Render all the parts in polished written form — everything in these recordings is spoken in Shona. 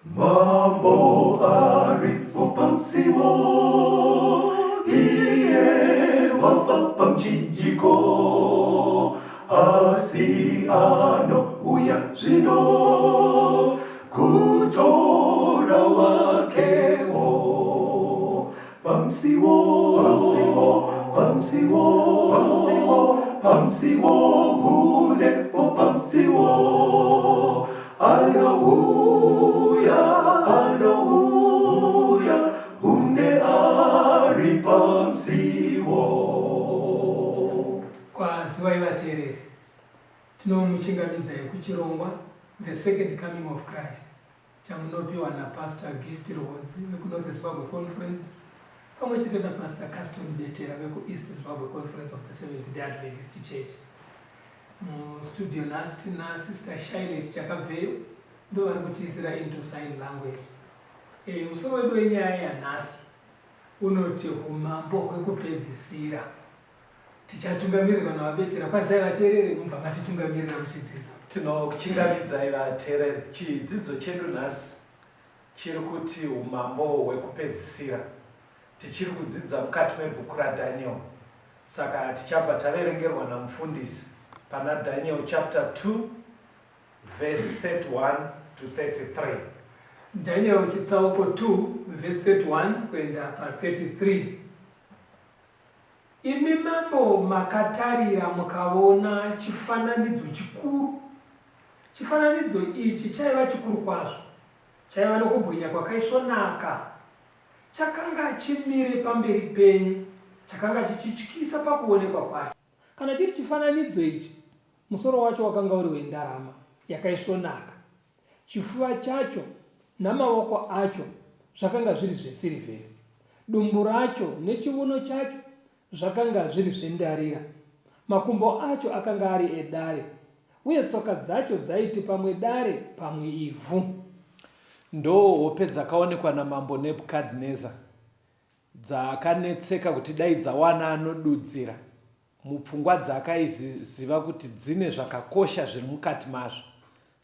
Mambo aripo pamsiwo, iye wafapa mchinjiko, asiano uya zvino, kutora wakewo. Pamsiwo, hule po pamsiwo. Hallelujah, unde ari pamsiwo. Kwa ziwa ivateereri tinomuchingamidzai kuchirongwa the second coming of Christ chamunopiwa naPastor Gift Rhodes vekuNorth Zimbabwe Conference pamwe chete naPastor Caston Betera vekuEast Zimbabwe Conference of the Seventh-day Adventist Church. Mustudio nhasi tina Sister Shinet Chakabveyo ndo vari kutiisira into sign language. Musoro wedu wenyaya yanhasi unoti umambo hwekupedzisira. Tichatungamirwa navabetera kwazai vateereri mubva matitungamirira muchidzidzo. Tinokuchingamidzai vateereri. Chidzidzo chedu nhasi chiri kuti umambo hwekupedzisira. Tichiri kudzidza mukati mebhuku raDhaniel. Saka tichabva taverengerwa namufundisi pana Daniel chapter 2 verse 31 to 33. Daniel chitsauko 2 verse 31 kuenda pa33. Imi mambo makatarira mukaona chifananidzo chikuru. Chifananidzo ichi chaiva chikuru kwazvo. Chaiva nokubwinya kwakaisvonaka. Chakanga chimire pamberi penyu. Chakanga chichityisa pakuonekwa kwacho. Kana chiri chifananidzo ichi, musoro wacho wakanga uri wendarama yakaisvonaka. Chifuva chacho namaoko acho zvakanga zviri zvesirivheri. Dumbu racho nechiuno chacho zvakanga zviri zvendarira. Makumbo acho akanga ari edare, uye tsoka dzacho dzaiti pamwe dare pamwe ivhu. Ndo hope dzakaonekwa namambo Nebukadneza, dzakanetseka kuti dai dzawana anodudzira. Mupfungwa dzakaiziva kuti dzine zvakakosha zviri mukati mazvo.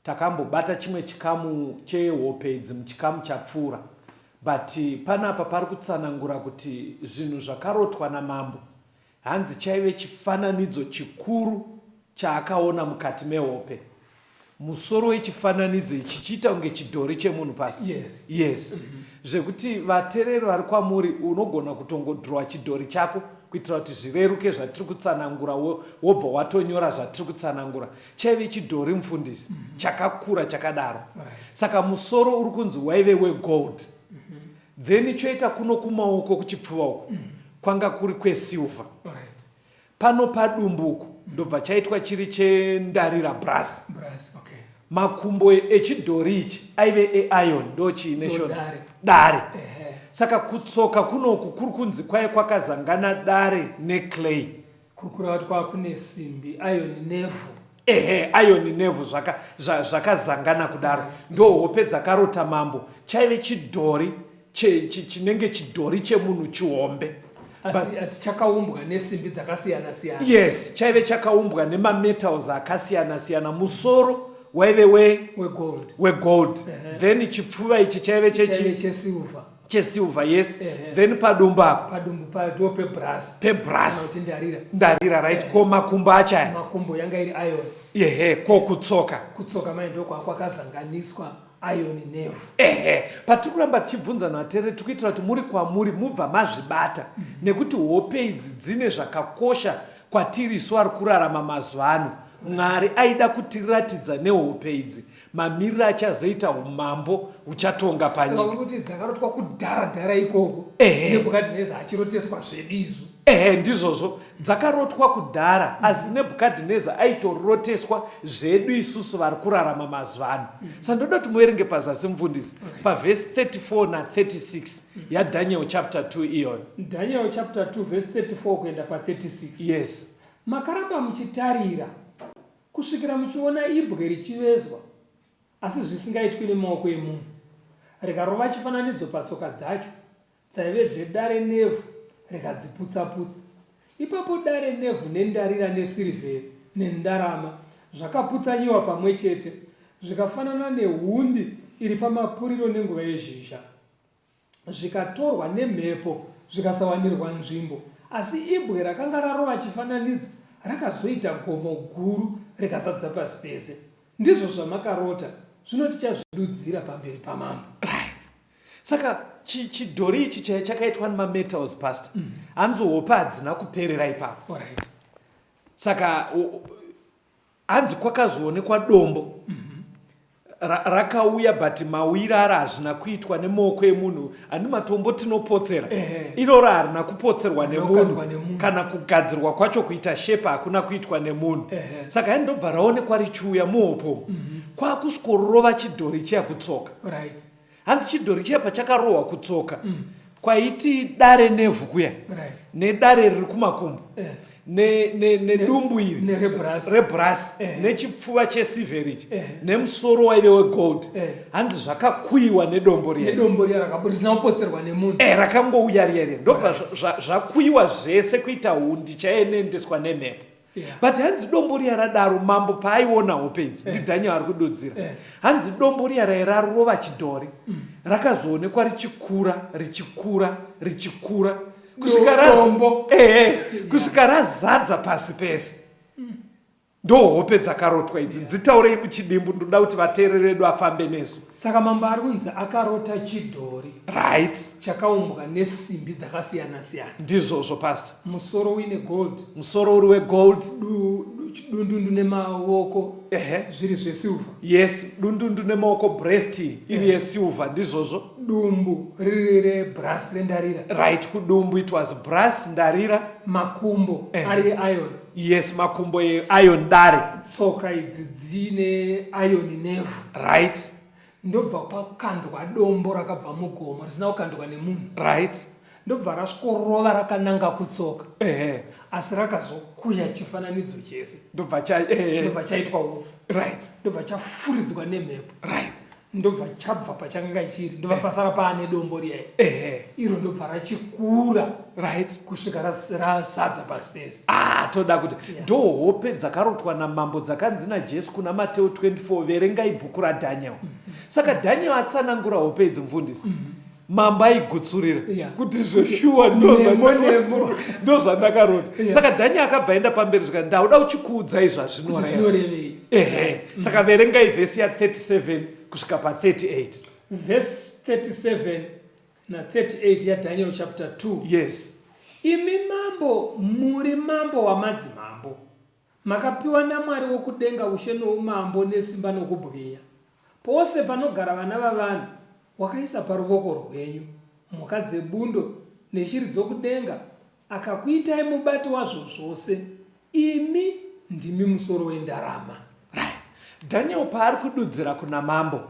Takambobata chimwe chikamu chehope idzi muchikamu chapfuura, but panapa pari kutsanangura kuti zvinhu zvakarotwa namambo hanzi chaive chifananidzo chikuru chaakaona mukati mehope. Musoro wechifananidzo ichi chiita kunge chidhori chemunhu pasi. Yes. Zvekuti vateereri vari kwamuri unogona kutongodhirowa chidhori chako kuitira kuti zvireruke zvatiri kutsanangura, wobva watonyora zvatiri kutsanangura. Chaive chidhori mufundisi chakakura chakadaro. Saka musoro uri kunzi waive wegold. Then choita kuno kumaoko kuchipfuva uko kwanga kuri kwesilva. Pano padumbuku ndobva chaitwa chiri chendarira brass. Makumbo echidhori ichi aive eiron, ndo chiine dare. Saka kutsoka kunoku kuri kunzi kwai kwakazangana dare neclay. Kukura kuti kwakune simbi iron nevhu. Iron nevhu zvakazangana kudaro. Ndo hope dzakarota mambo. Chaive chidhori chinenge chidhori chemunhu chihombe. Asi chakaumbwa nesimbi dzakasiyana siyana. Yes, chaive chakaumbwa nemametals akasiyana siyana. Musoro waive wegold. Then chipfuva ichi chaive chesilver. Yes. Then padumbu apa padzo pebrass. Ndarira, right? Ko makumbo achaya. Makumbo yanga iri iron. Ko kutsoka maendo kwakazanganiswa iron nevhu. Patiri kuramba tichibvunza navateereri tikuitira kuti muri kwamuri mubva mazvibata, nekuti hope idzi dzine zvakakosha kwatiri isu ari kurarama mazuva ano. Mwari aida kutiratidza nehope idzi mamiriro achazoita umambo uchatonga panyika. Kuti dzakarotwa kudhara ikoko. Nebukadhineza achiroteswa zvebizu. Ndizvozvo dzakarotwa kudhara, asi Nebukadhineza aitoroteswa zvedu isusu vari kurarama mazuva ano. Saka ndoda kuti muverenge pazasi mufundisi pavhesi 34 na36 yaDaniel chapter 2 iyoyo. Daniel chapter 2 verse 34 kuenda pa36. Yes. Makaramba muchitarira kusvikira muchiona ibwe richivezwa, asi zvisingaitwi nemaoko emunhu, rikarova chifananidzo patsoka dzacho dzaive dzedare nevhu, rikadziputsa-putsa. Ipapo dare nevhu nendarira nesirivheri nendarama zvakaputsanyiwa pamwe chete, zvikafanana nehundi iri pamapuriro nenguva yezhizha, zvikatorwa nemhepo zvikasawanirwa nzvimbo. Asi ibwe rakanga rarova chifananidzo rakazoita gomo guru rikazadza pasi pese. Ndizvo zvamakarota, zvino tichazvidudzira pamberi pamambo. Saka chidhori ichi chakaitwa nemametals past hanzi hope hadzina kuperera ipapo. Saka hanzi kwakazoonekwa dombo rakauya but mawiri ari hazvina kuitwa nemaoko emunhu. Ani matombo tinopotsera iroro harina kupotserwa nemunhu kana kugadzirwa kwacho kuita shepa hakuna kuitwa nemunhu. Saka handobva raonekwa richiuya muhopo kwakuskorova chidhori chiya kutsoka. Hanzi chidhori chiya pachakarohwa kutsoka kwaiti dare nevhu kuya nedare riri kumakumbo nedumbu iri rebrasi nechipfuva chesivheri ichi nemusoro waive wegold. Hanzi zvakakuyiwa nedombo rakangouya riyariya ndobva zvakuyiwa zvese kuita hundi chaenendeswa nemhepo. But hanzi dombo riya radaro mambo paaiona hope idzi ndiDhaniel ari kududzira. Hanzi dombo riya rairarova chidhori rakazoonekwa richikura kusvika razadza pasi pese. Ndo hope dzakarotwa idzi. Dzitaurei muchidimbu, ndoda kuti vateereri vedu afambe nesu. Saka mambo ari kunzi akarota chidhori chakaumbwa nesimbi dzakasiyana siyana. Ndizvozvo pastor. Musoro uine gold, musoro uri wegold, dundundu nemaoko zviri zvesilver. Yes, dundundu nemaoko breast iri yesilver. Ndizvozvo. Dumbu riri rebrass rendarira. Right, kudumbu it was brass ndarira. Makumbo ari iron. Yes, makumbo iron dare. Tsoka idzi dzine iron nevhu. Right. Ndobva kwakandwa dombo rakabva mugomo risina kukandwa nemunhu. Right. Ndobva raskorova rakananga kutsoka. Asi rakazokuya chifananidzo chese. Ndobva chaitwa upfu. Right. Ndobva chafuridzwa nemhepo. Right. Ndobva chabva pachanga chiri. Ndobva pasara paane dombo riya. Iro ndobva rachikura. Right. Kusvika razadza pasi pese. Toda kuti ndo hope dzakarotwa namambo dzakanzi naJesu kuna Mateo 24 verengai bhuku raDhaniel. Saka Daniel atsanangura hope idzi mufundisi. Mambo aigutsurira kuti zveshuwa ndo zvandakarota. Saka Daniel akabva enda pamberi zvika ndauda uchikuudzai zvazvinoreva. Saka verengai vhesi ya 37 kusvika pa 38. Verse 37 na 38 ya Daniel chapter 2. Yes. Imi mambo muri mambo wamadzimambo, makapiwa naMwari wokudenga ushe noumambo nesimba nokubwinya. Pose panogara vana vavanhu wakaisa paruoko rwenyu mhuka dzebundo neshiri dzokudenga, akakuitai mubati wazvo zvose. Imi ndimi musoro wendarama. Daniel paari kududzira kuna mambo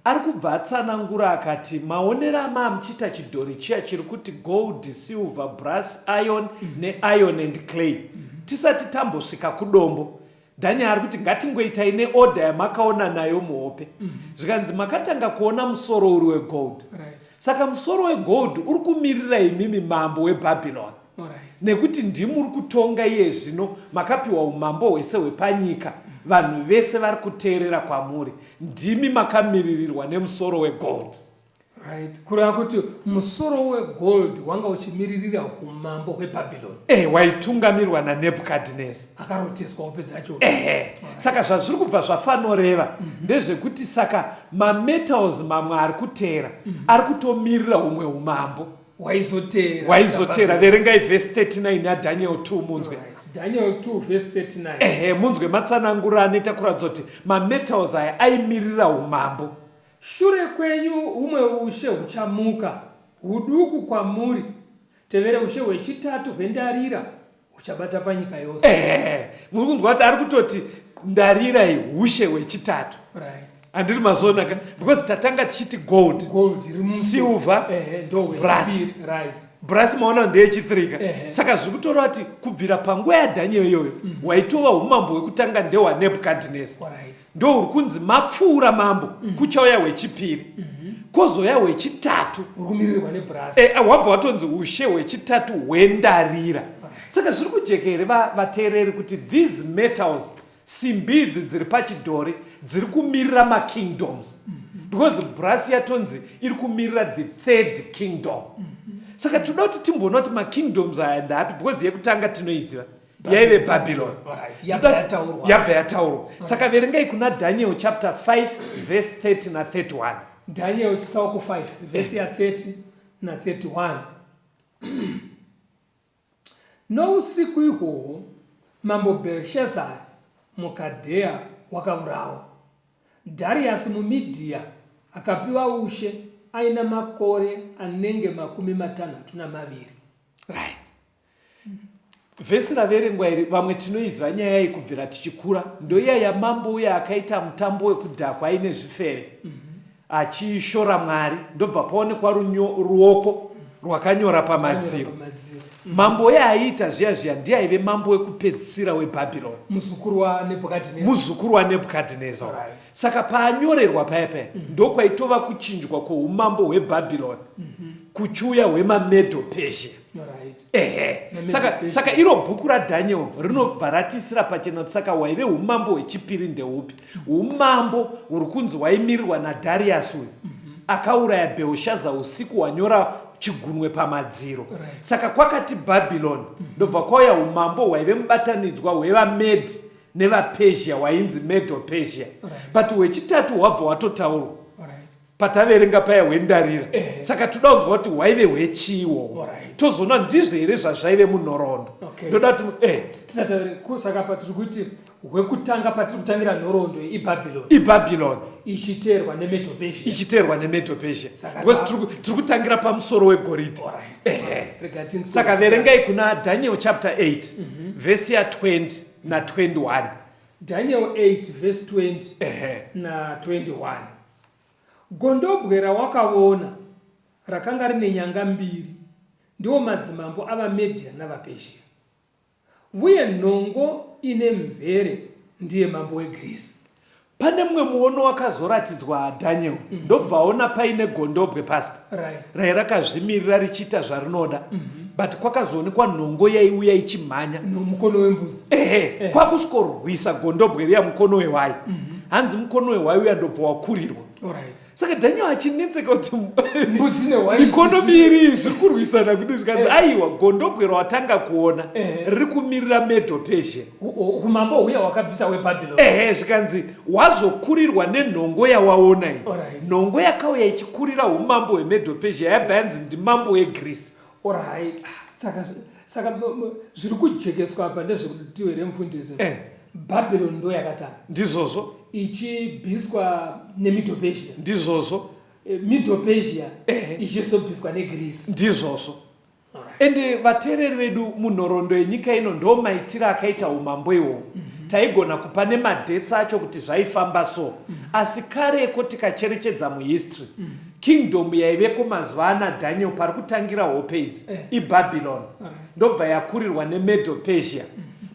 ari kubva atsanangura akati maonero amamuchita chidhori chiya chiri kuti gold, silver, brass, iron neiron and clay. Tisati tambosvika kudombo, Daniel ari kuti ngatingoitai neorder yamakaona nayo muhope. Zvikanzi makatanga kuona musoro uri wegold. Saka musoro wegold uri kumirira imimi mambo weBhabhironi. Nekuti ndimuri kutonga iye zvino, makapiwa umambo hwese hwepanyika. Vanhu vese vari kuteerera kwamuri, ndimi makamiririrwa nemusoro wegold. Right. Kureva kuti musoro wegold wanga uchimiririra umambo hweBhabhironi. Waitungamirirwa naNebhukadhineza. Akarotiswa hope dzacho. Saka zvazviri kubva zvafanoreva ndezvekuti saka mametals mamwe ari kuteera ari kutomirira umwe umambo waizotera. Verengai vhesi 39 yaDhaniel 2 munzwe. Daniel 2 verse 39. Munzwe matsanangura anoita kuratidza kuti mametals aya aimirira umambo. Shure kwenyu umwe ushe huchamuka huduku kwamuri, tevere ushe hwechitatu hwendarira huchabata panyika yose. Muri kunzwa kuti ari kutoti ndarira ushe hwechitatu. Handiri mazonaka because tatanga tichiti gold, silver, brass. Brass maona ndeyechithirika. Saka zvikutora kuti kubvira panguva yaDhaniel iyoyo waitova umambo hwekutanga ndehwaNebhukadhineza. Ndo uri kunzi mapfuura mambo kuchauya hwechipiri, kozouya hwechitatu wabva watonzi ushe hwechitatu hwendarira. Saka zviri kujeka here vateereri kuti these metals simbi idzi dziri pachidhori dziri kumirira makingdoms, because brass yatonzi iri kumirira the third kingdom. Saka toda kuti timboona kuti makingdoms aya ndapi, because yekutanga tinoiziva yaive Babylon, yabva yataurwa. Saka verengai kuna Daniel chapter 5 verse 30 na 31. Daniel chitsauko 5 verse ya 30 na 31. Nousiku ihwohwo mambo Belshazzar mukadheya wakaurawa. Darius muMidhia akapiwa ushe aina makore anenge 62. Right. Vhesi raverengwa iri vamwe tinoiziva nyaya iyi kubvira tichikura, ndoiya yamambo uya akaita mutambo wekudhakwa aine zvifere achishora Mwari, ndobva paonekwa ruoko rwakanyora pamadziro. Mambo uya aiita zviya ndiye aive mambo wekupedzisira weBhabhironi, muzukuru waNebhukadhinezar. Saka paanyorerwa paya ndokwaitova kuchinjwa kwoumambo hweBhabhironi kuchiuya hwemaMedo Persia. Saka iro bhuku raDaniel rinobva ratisira pachena kuti saka waive umambo hwechipiri ndeupi? Umambo huri kunzi waimirirwa naDarius uyu akauraya Belshazzar usiku wanyora chigunwe pamadziro. Saka kwakati Babylon ndobva kwauya umambo hwaive mubatanidzwa hwevaMedi nevaPersia hwainzi Medo Persia. But hwechitatu hwabva watotaurwa pataverenga paya hwendarira. Saka toda kunzwa kuti hwaive hwechiwo. Tozoona ndizvo here zvazvaive munhoroondo. Ndoda kuti saka patiri kuti hwekutanga patiri kutangira nhoroondo iBhabhironi ichiteerwa neMedo Persia. Because tiri kutangira pamusoro wegoridhe. Saka verengai kuna Daniel chapter 8 verse ya 20 na 21. Daniel 8 verse 20 na 21. Gondobwe rawakaona rakanga rine nyanga mbiri ndiwo madzimambo avaMedhia navaPersia, uye nhongo ine mvere ndiye mambo weGreece. Pane mumwe muono wakazoratidzwa Daniel, ndobva aona paine gondobwe pasi rairakazvimirira richiita zvarinoda, but kwakazoonekwa nhongo yaiuya ichimhanya nomukono wembudzi. Kwakuskorwisa gondobwe riya mukono wehwai. Hanzi mukono wehwai uya ndobva wakurirwa. Saka Daniel achinetseka kuti ikonomi iri zviri kurwisana kuti zvikanzi aiwa gondobwe rawatanga kuona riri kumirira Medo Persia, umambo huya wakabvisa weBhabhironi. Zvikanzi wazokurirwa nenhongo yawaona iyi. Nhongo yakauya ichikurira umambo hweMedo Persia yabva yanzi ndimambo weGreece. Saka zviri kujekeswa apa ndezvekuti tiwere mufundisi. Babylon ndo yakatanga. Ndizvozvo. Ichibviswa neMedo Persia. Ndizvozvo. Medo Persia ichizobviswa neGreece. Ndizvozvo. Ende vateereri vedu munhoroondo yenyika ino ndo maitiro akaita umambo ihwohwo. Taigona kupa nemadhetsi acho kuti zvaifamba so. Asi kareko tikacherechedza muhistory, kingdom yaiveko mazuva anaDaniel pari kutangira hope idzi iBhabhironi ndobva yakurirwa neMedo Persia.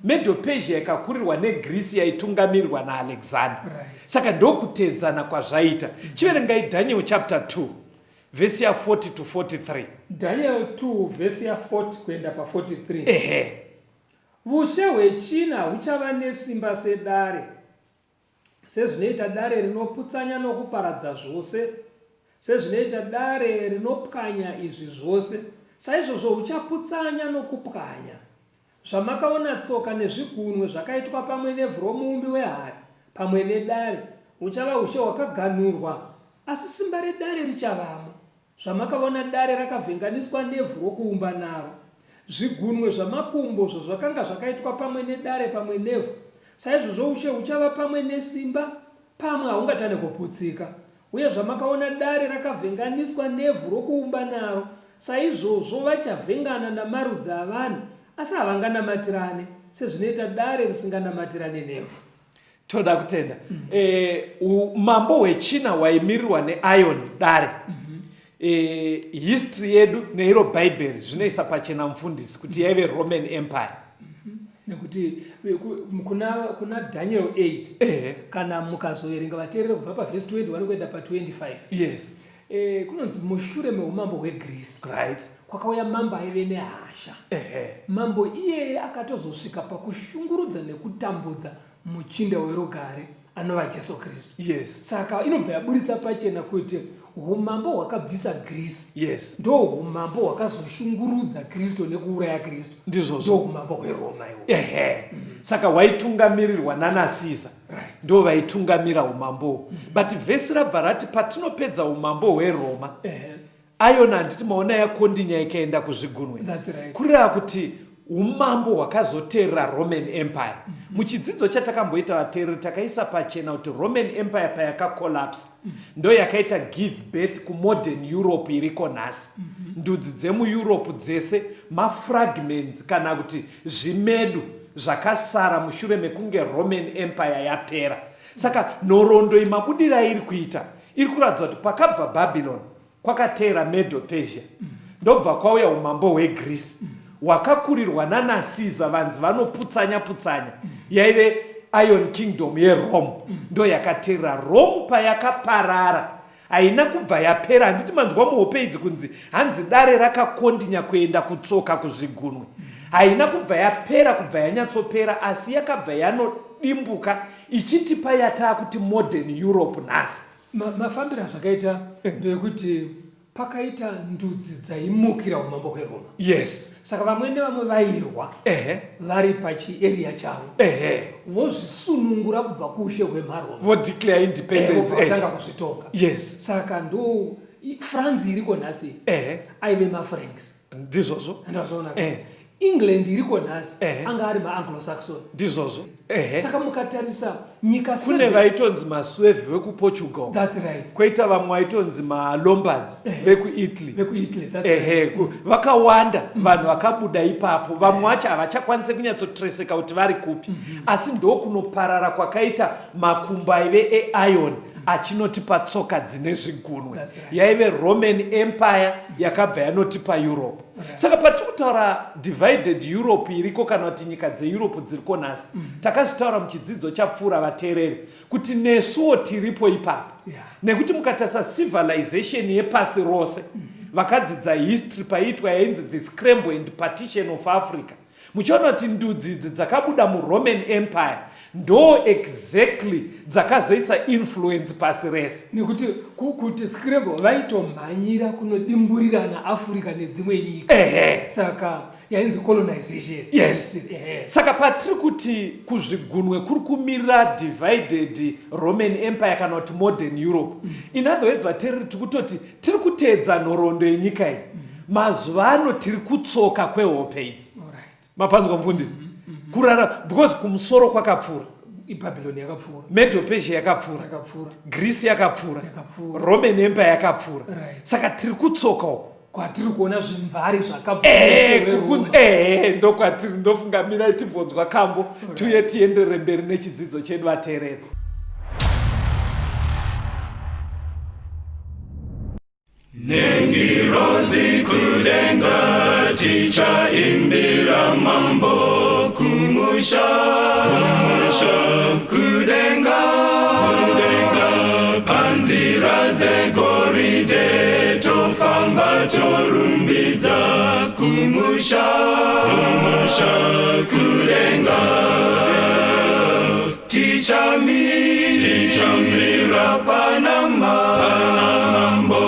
Medo Persia ikakurirwa neGreece yaitungamirirwa naAlexander. Saka ndokutedzana kwazvaita. Chiverengai Daniel chapter 2 verse ya 40 to 43. Daniel 2 verse ya 40 kuenda pa 43. Vushe hwechina huchava nesimba sedare, sezvinoita dare rinoputsanya nokuparadza zvose, sezvinoita dare rinopwanya izvi zvose, saizvozvo huchaputsanya nokupwanya. Zvamakaona tsoka nezvigunwe zvakaitwa pamwe nevhu romuumbi wehari pamwe nedare, huchava ushe hwakaganhurwa, asi simba redare richavamo. Zvamakaona dare rakavhenganiswa nevhu rokuumba naro, zvigunwe zvamakumbo zvakanga zvakaitwa pamwe nedare pamwe nevhu, saizvozvo ushe huchava pamwe nesimba, pamwe haungatane kuputsika. Uye zvamakaona dare rakavhenganiswa nevhu rokuumba naro, saizvozvo vachavhengana namarudzi avanhu, asi havanganamatirane sezvinoita dare risinganamatirane nevhu. Toda kutenda. Mambo hwechina waimirirwa neIron dare. History yedu neiro Bible zvinoisa pachena mufundisi kuti yaive Roman Empire. Nekuti kuna Daniel 8 kana mukazoverenga vateereri kubva paverse 21 kuenda pa 25. Yes. Kunonzi mushure meumambo hweGreece. Right. Kwakauya mambo aive nehasha. Mambo iyeye akatozosvika pakushungurudza nekutambudza muchinda werugare anova Jesu Kristu. Yes. Saka inobva yaburitsa pachena kuti umambo hwakabvisa Greece Yes. ndo umambo hwakazoshungurudza Kristu nekuuraya Kristu. Ndizvozvo. Ndo umambo hweRoma iwo. Ehe. Saka waitungamirirwa naNasiza. Right. Ndo vaitungamira umambo. But vhesi rabva rati patinopedza umambo hweRoma, Iron handiti maona yakondinya ikaenda kuzvigunwe. That's right. Kureva kuti umambo hwakazoteerera Roman Empire. Muchidzidzo chatakamboita vateereri takaisa pachena kuti Roman Empire payakakolapsa ndo yakaita give birth kumodern Europe iriko nhasi. Ndudzi dzemuEurope dzese mafragments kana kuti zvimedu zvakasara mushure mekunge Roman Empire yapera. Saka nhoroondo imabudira iri kuita iri kuratidza kuti pakabva Babylon kwakateera Medo Persia ndobva kwauya umambo hweGreece hwakakurirwa naNasiza, vanzi vanoputsanya yaive Iron Kingdom yeRome ndo yakateerera. Rome payakaparara haina kubva yapera. Handiti manzwa muhope idzi kunzi hanzi dare rakakondinya kuenda kutsoka kuzvigunwe. Haina kubva yapera kubva yanyatsopera, asi yakabva yanodimbuka ichitipa yataa kuti modern Europe nhasi. Mafambiro zvakaita ndekuti pakaita ndudzi dzaimukira umambo hweRoma. Yes. Saka vamwe nevamwe vairwa vari pachiarea chavo vozvisunungura kubva kuushe hwemaroma, vodeclare independence, vatanga kuzvitonga. Yes. Saka ndo France iriko nhasi aive maFranks. Ndizvozvo. Ndazvaona. England iriko nhasi anga ari maAnglo-Saxon. Ndizvozvo. Saka mukatarisa nyika kune vaitonzi maSueve vekuPortugal. That's right. Kwoita vamwe vaitonzi maLombards vekuItaly. That's right. Vakawanda vanhu vakabuda ipapo. Vamwe vacho havachakwanisi kunyatsotireseka kuti vari kupi. Asi ndo kunoparara kwakaita makumbo aive eiron achinotipa tsoka dzine zvigunwe. Yaive Roman Empire yakabva yanotipa Europe. Saka patiri kutaura divided Europe iriko kana kuti nyika dzeEurope dziriko nhasi, takazvitaura muchidzidzo chapfuura vateereri kuti nesuwo tiripo ipapo. Nekuti mukatarisa civilization yepasi rose, vakadzidza history paiitwa yainzi the scramble and partition of Africa, muchiona kuti ndudzi idzi dzakabuda muRoman Empire ndo exactly dzakazoisa influence pasi rese. Nekuti kuti scramble vaitomhanyira kunodimburirana Africa nedzimwe nyika. Saka yainzi colonization. Yes. Saka patiri kuti kuzvigunwe kuri kumirira divided Roman Empire kana kuti modern Europe. In other words, vateereri tikutoti tiri kuteedza nhoroondo yenyika iyi. Mazuva ano tiri kutsoka kwehope idzi. Mapanzwa mufundisi. Kurara because kumusoro kwakapfuura. Babylon yakapfuura. Medo Persia yakapfuura. Greece yakapfuura. Roman Empire yakapfuura. Saka tiri kutsoka uko. Kwatiri kuona zvimvari zvakapfuura. Ndo kwatiri ndofunga mina tibvonzwa kambo tuye tienderere mberi nechidzidzo chedu vateereri. Nengirozi kudenga tichaimbira mambo kumusha kudenga panzira dzegoridhe tofamba torumbidza kumusha kudenga tichamira pana mambo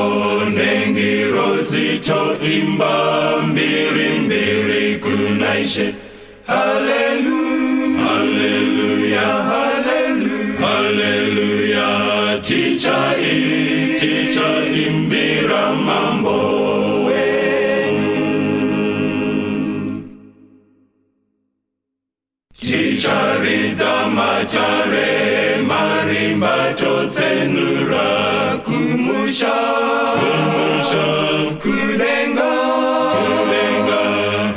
nengirozi toimba mbiri kunaishe. Hallelujah, hallelujah, hallelujah. Tichaimbira mambo ticharidza matare marimba totsenura kumusha kudenga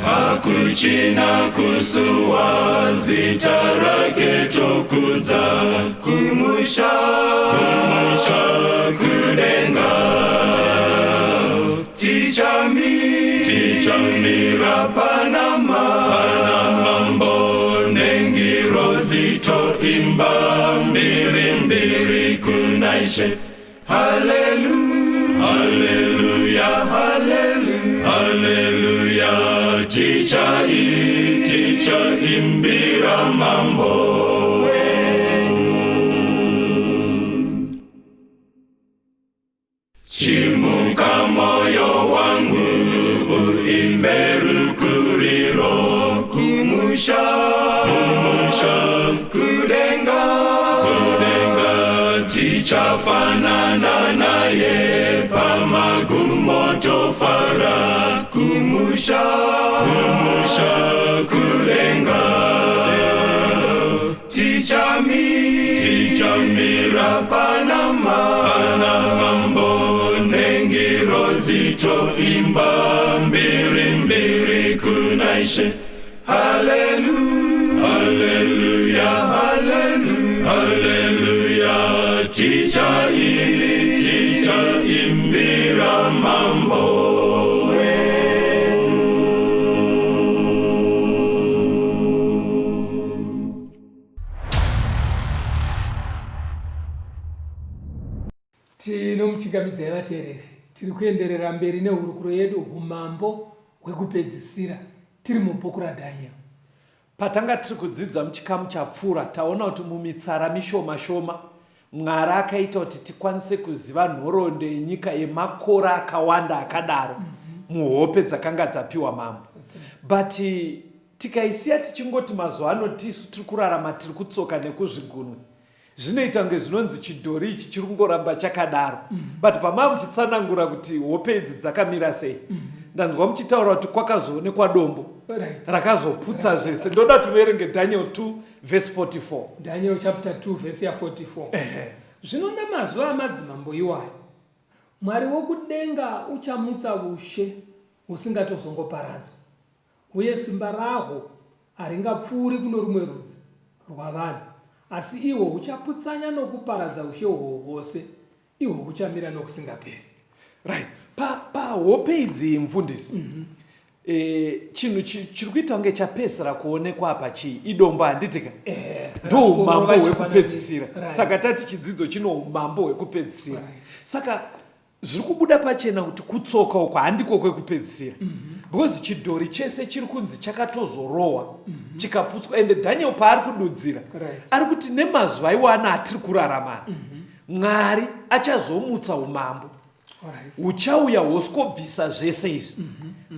hakuchina kusuwa zita rake tokudza kumusha kudenga tichamira pana mambo nengirozi toimba mbiri kunaishe. Hallelujah, hallelujah, hallelujah, hallelujah. Tichaimbira mambo chimuka moyo wangu uimbe rukuriro kumusha kudenga tichafanana naye pamagumo tofara kumusha kudenga tichamira panamambo nengiro zito imba mbiri kunaishe haleluya haleluya haleluya haleluya ticha imbira mambo tinomuchingamidzai vateereri, tiri kuenderera mberi nehurukuro yedu umambo hwekupedzisira tiri mubhuku raDhanieri. Patanga tiri kudzidza muchikamu chapfuura taona kuti mumitsara mishoma shoma Mwari akaita kuti tikwanise kuziva nhoroondo yenyika yemakora akawanda akadaro muhope dzakanga dzapiwa mambo. But tikaisiya tichingoti mazuva ano tisu tiri kurarama tiri kutsoka nekuzvigunwe, zvinoita kunge zvinonzi chidhori ichi chiri kungoramba chakadaro. But pamava muchitsanangura kuti hope idzi dzakamira sei, ndanzwa muchitaura kuti kwakazoonekwa dombo rakazoputsa zvese. Ndoda tuverenge Daniel 2 verse 44. Daniel chapter 2 verse 44. Zvinonda mazuva amadzimambo iwayo, Mwari wokudenga uchamutsa ushe husingatozongoparadzwa, uye simba rahwo haringapfuuri kuno rumwe rudzi rwavanhu, asi ihwo huchaputsanya nokuparadza ushe hwo hwose, ihwo huchamira nokusingaperi. Right. Pahope idzi mfundisi, chinhu chiri kuita kunge chapedzisira kuonekwa apa chii? Idombo handitika? Ndo umambo hwekupedzisira. Saka tati chidzidzo chino umambo hwekupedzisira. Saka zviri kubuda pachena kuti kutsoka uko handiko kwekupedzisira. Because chidhori chese chiri kunzi chakatozorohwa chikaputswa. Ende Daniel paari kududzira ari kuti nemazuva iwana atiri kuraramana, Mwari achazomutsa umambo uchauya hwoskobvisa zvese izvi,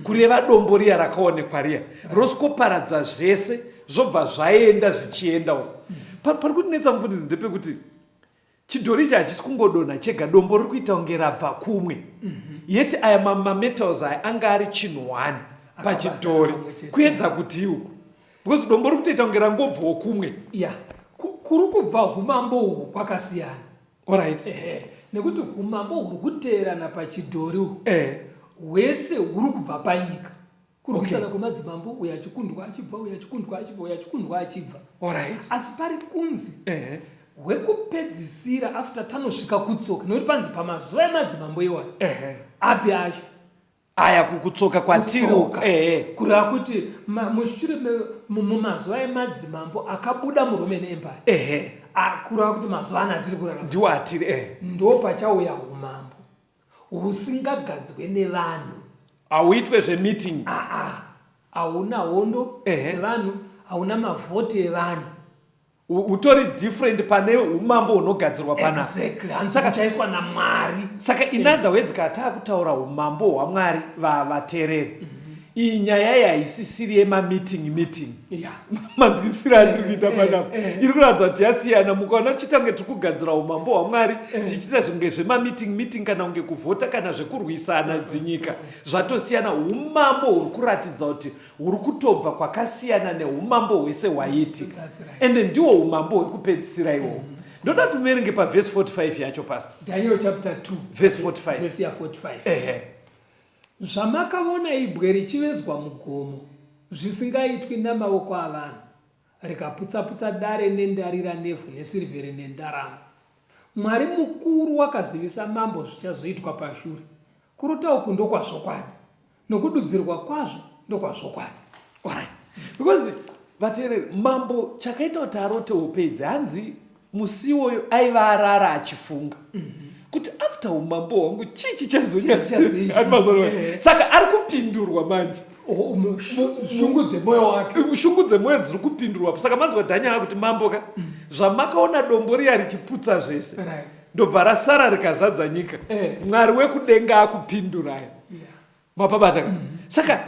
kureva dombo riya rakaonekwa riya roskoparadza zvese zvobva zvaenda zvichienda uko. Pari kutinetsa mufundisi ndepekuti chidhori ichi hachisi kungodonha chega, dombo riri kuita kunge rabva kumwe, yeti aya mametals aya anga ari chinhu one pachidhori kuedza kuti iuku, because dombo riri kutoita kunge rangobvawo kumwe. Kuri kubva umambo uhwu kwakasiyana. Alright. Nekuti umambo huri kuteerana pachidhori uhwu hwese huri kubva panyika, kurwisana kwemadzimambo, uyo achikundwa achibva, uyo achikundwa achibva, uyo achikundwa achibva. Alright. Asi pari kunzi hwekupedzisira after tanosvika kutsoka, nekuti panzi pamazuva emadzimambo iwayo api acho aya kukutsoka kwatiri kureva kuti mushure mumazuva emadzimambo akabuda muRoman Empire, kureva kuti mazuva ano atiri kurarama ndiwo atiri ndo pachauya umambo husingagadzwe nevanhu. hauitwe zvemeeting, hauna hondo dzevanhu, hauna mavhoti evanhu, utori different pane umambo hunogadzirwa panapa. Saka chaiswa naMwari. Saka in other words, katakutaura umambo hwaMwari vateereri, iyi nyaya iyi haisisiri yemameeting manzwisiro andiri kuita panapa iri kuratidza kuti yasiyana. Mukaona tichita kunge tiri kugadzira umambo hwaMwari tichiita zvinge zvemameeting kana kunge kuvhota kana zvekurwisana dzinyika, zvatosiyana. Umambo huri kuratidza kuti huri kutobva kwakasiyana neumambo hwese hwaitika, ende ndiwo umambo hwekupedzisira iwowo. Ndoda tuverenge pavhesi 45 yacho pastor. Daniel chapter 2 verse 45. verse 45. Zvamakaona ibwe richivezwa mugomo zvisingaitwi namaoko avanhu, rikaputsa-putsa dare nendarira nevhu nesirivheri nendarama, Mwari mukuru wakazivisa mambo zvichazoitwa pashure. Kurota uku ndokwazvokwadi, nokududzirwa kwazvo ndokwazvokwadi. Alright. Because vateereri, mambo chakaita kuti arote hope idzi, hanzi musiwo aiva arara achifunga kuti after umambo hwangu chii chichazoita. Saka ari kupindurwa manje. Shungu dzemwoyo wake, shungu dzemwoyo dziri kupindurwa. Saka manzwa Dhanieri kuti mambo ka zvamakaona dombo riya richiputsa zvese, ndobva rasara rikazadza nyika. Mwari wekudenga akupindurai. Mapabata. Saka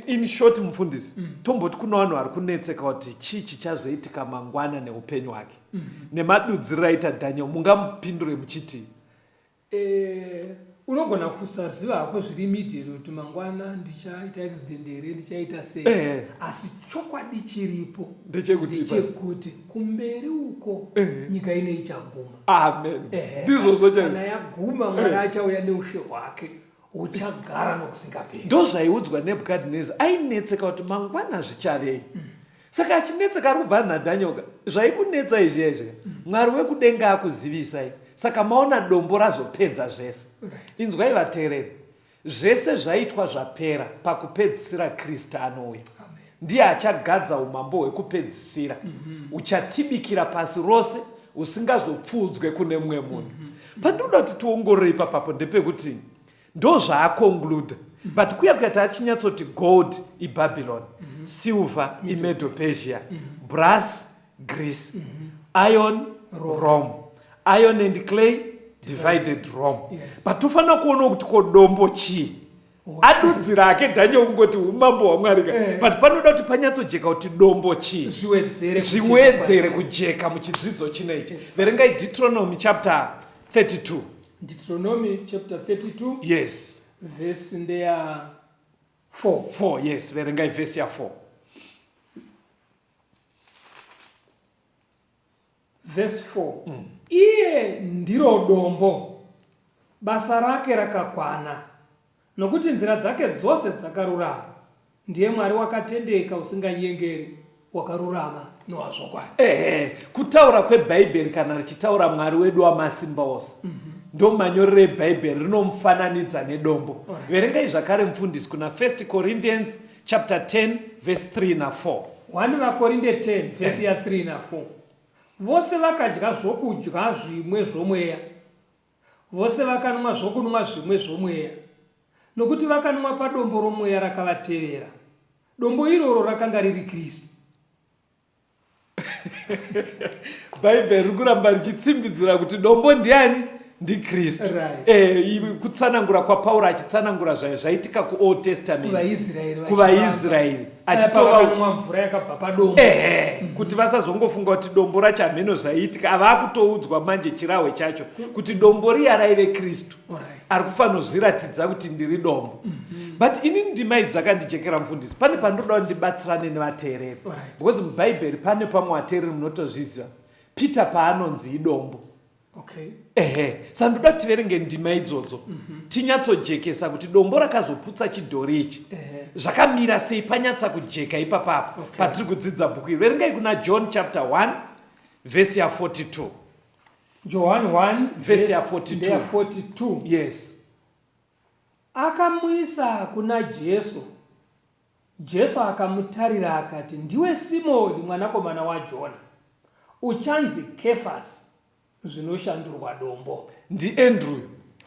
in short mufundisi, tomboti kuna vanhu vari kunetseka kuti chii chichazoitika mangwana neupenyu hwake. Nemadudziro aita Daniel, mungamupindure muchiti? Unogona kusaziva hako zviri immediate kuti mangwana ndichaita accident here, ndichaita sei. Asi chokwadi chiripo ndechekuti kumberi uko nyika ino ichaguma. Amen. Ndizvo kana yaguma Mwari achauya neushe hwake. Uchagara nokusingaperi. Ndo zvaiudzwa Nebhukadhineza, ainetseka kuti mangwana zvichavei. Saka achinetseka kubva naDhaniel, zvaikunetsa izvezvi. Mwari wekudenga akuzivisai. Saka maona dombo razopedza zvese. Inzwai vateereri. Zvese zvaitwa zvapera pakupedzisira Kristu anouya. Ndiye achagadza umambo hwekupedzisira. Uchatibikira pasi rose, usingazopfuudzwe kune mumwe munhu. Pandinoda kuti tiongorore ipapo ndepekuti ndo zvaaconclude. But kuya tachinyatsoti gold iBabylon, silver iMedo-Persia, brass Greece, iron Rome, iron and clay divided Rome. But tofana kuona kuti kodombo chii. Adudzira ake Daniel kungoti umambo hwaMwari. But panoda kuti panyatsojeka kuti dombo chii. Zviwedzere kujeka muchidzidzo chinechi. Verengai Deuteronomy chapter 32. Deuteronomy chapter 32. Yes. Verse ndeya 4. 4, yes. Verengai verse ya 4. Verse 4. Iye ndiro dombo, basa rake rakakwana, nokuti nzira dzake dzose dzakarurama. Ndiye Mwari wakatendeka usinganyengeri, wakarurama nowazvokwadi. Kutaura kweBhaibheri kana richitaura Mwari wedu wamasimba ose. Ndo manyorero eBhaibheri rinomufananidza nedombo. Verengai zvakare mufundisi kuna 1 Corinthians chapter 10 verse 3 na 4. 1 vaKorinde 10 verse ya 3 na 4. Vose vakadya zvokudya zvimwe zvomweya, vose vakanwa zvokunwa zvimwe zvomweya, nokuti vakanwa padombo romweya rakavatevera. Dombo iroro rakanga riri Kristu. Bhaibheri rikuramba richitsimbidzira kuti dombo ndiani? Ndi Kristu. Kutsanangura kwaPauro achitsanangura zvaitika kuOld Testament kuvaIsraeri achitova mvura yakabva padombo. Kuti vasazongofunga kuti dombo racho hameno zvaitika. Avakutoudzwa manje chirahwe chacho kuti dombo riya raive Kristu. Ari kufanozviratidza kuti ndiri dombo. But ini ndimai dzakandijekera mufundisi. Pane pandoda ndibatsirane nevateereri. Because muBhaibheri pane pamwe vateereri munotozviziva. Peter paanonzi idombo. Sandoda tiverenge ndima idzodzo. Tinyatsojekesa kuti dombo rakazoputsa chidhori ichi. Zvakamira sei panyatsa kujeka ipapapo. Patiri kudzidza bhuku iri. Verengai kuna John chapter 1 verse ya 42. John 1 verse ya 42. Yes. Akamuisa kuna Jesu. Jesu akamutarira akati, ndiwe Simoni mwanakomana waJona. Uchanzi Kefasi, zvinoshandurwa dombo. Ndi Andrew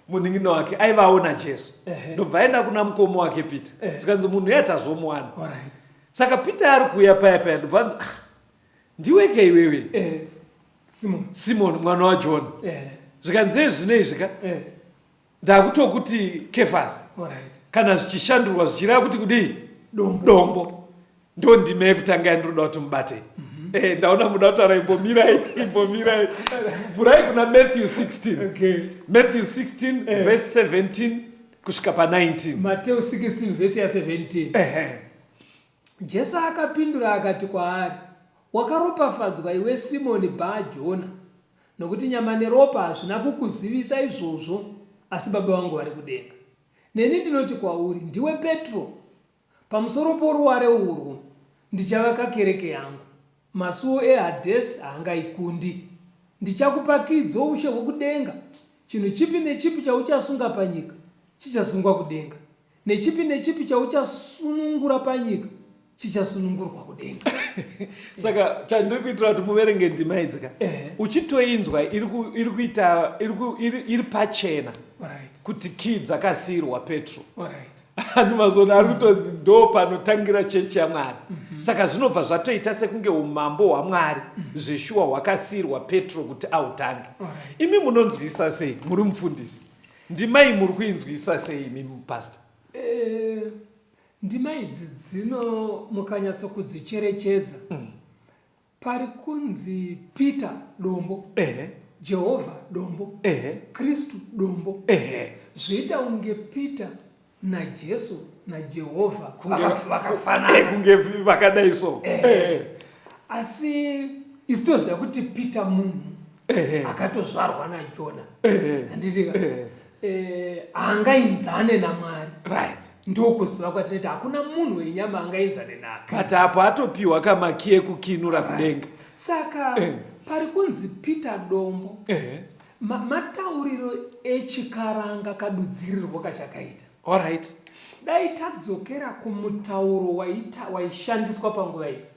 munin'ino wake aivaona Jesu. Ndobva aenda kuna mukoma wake Peter. Zvikanzi munhu uya tazomuwana. Saka Peter ari kuuya paya ndobva ndiweke iwewe. Simon mwana waJona. Zvikanzi zvinezvi ka ndakutokuti Kefasi. Kana zvichishandurwa zvichireva kuti kudii? Dombo. Ndo ndime yekutanga yandinoda kuti mubate. Ndaona muda kutaura imbomirai. Vurai kuna Matthew 16. Matthew 16 verse 17 kusvika pa19. Matthew 16 verse ya 17. Jesu akapindura akati kwaari, wakaropafadzwa iwe Simoni Bha-Jona, nokuti nyama neropa hazvina kukuzivisa izvozvo, asi Baba vangu vari kudenga. Neni ndinoti kwauri, ndiwe Petro. Pamusoro poruware urwu ndichavaka kereke yangu. Masuo eHadesi haangaikundi. Ndichakupakidzo ushe hwokudenga. Chinhu chipi nechipi chauchasunga panyika chichasungwa kudenga, nechipi nechipi chauchasunungura panyika chichasunungurwa kudenga. Saka chandiri kuitira kuti muverenge ndima idzi ka uchitoinzwa iri pachena kuti kii dzakasiyirwa Petro. Ani mazona ari kutonzi ndo panotangira chechi yaMwari. saka zvinobva zvatoita sekunge umambo hwaMwari zveshuwa hwakasiyirwa Petro kuti autange. Imi munonzwisa sei muri mufundisi? Ndimai muri kuinzwisa sei imi mupastor? Ndima idzi dzino mukanyatsokudzicherechedza pari kunzi Peter dombo, Jehovha dombo, Kristu dombo, zvoita unge Peter naJesu naJehovha vakafanana kunge vakadai so. Asi isi toziva kuti Peter munhu akatozvarwa naJona, handiti haangainzane naMwari, right? ndokuziva kwatinoita hakuna munhu wenyama angainzane naKristu, but apo atopiwa kamaki ekukinura kudenga. Saka pari kunzi Peter dombo, matauriro echikaranga kadudzirirwo kachakaita. Alright. Dai tadzokera kumutauro waishandiswa panguva idzi.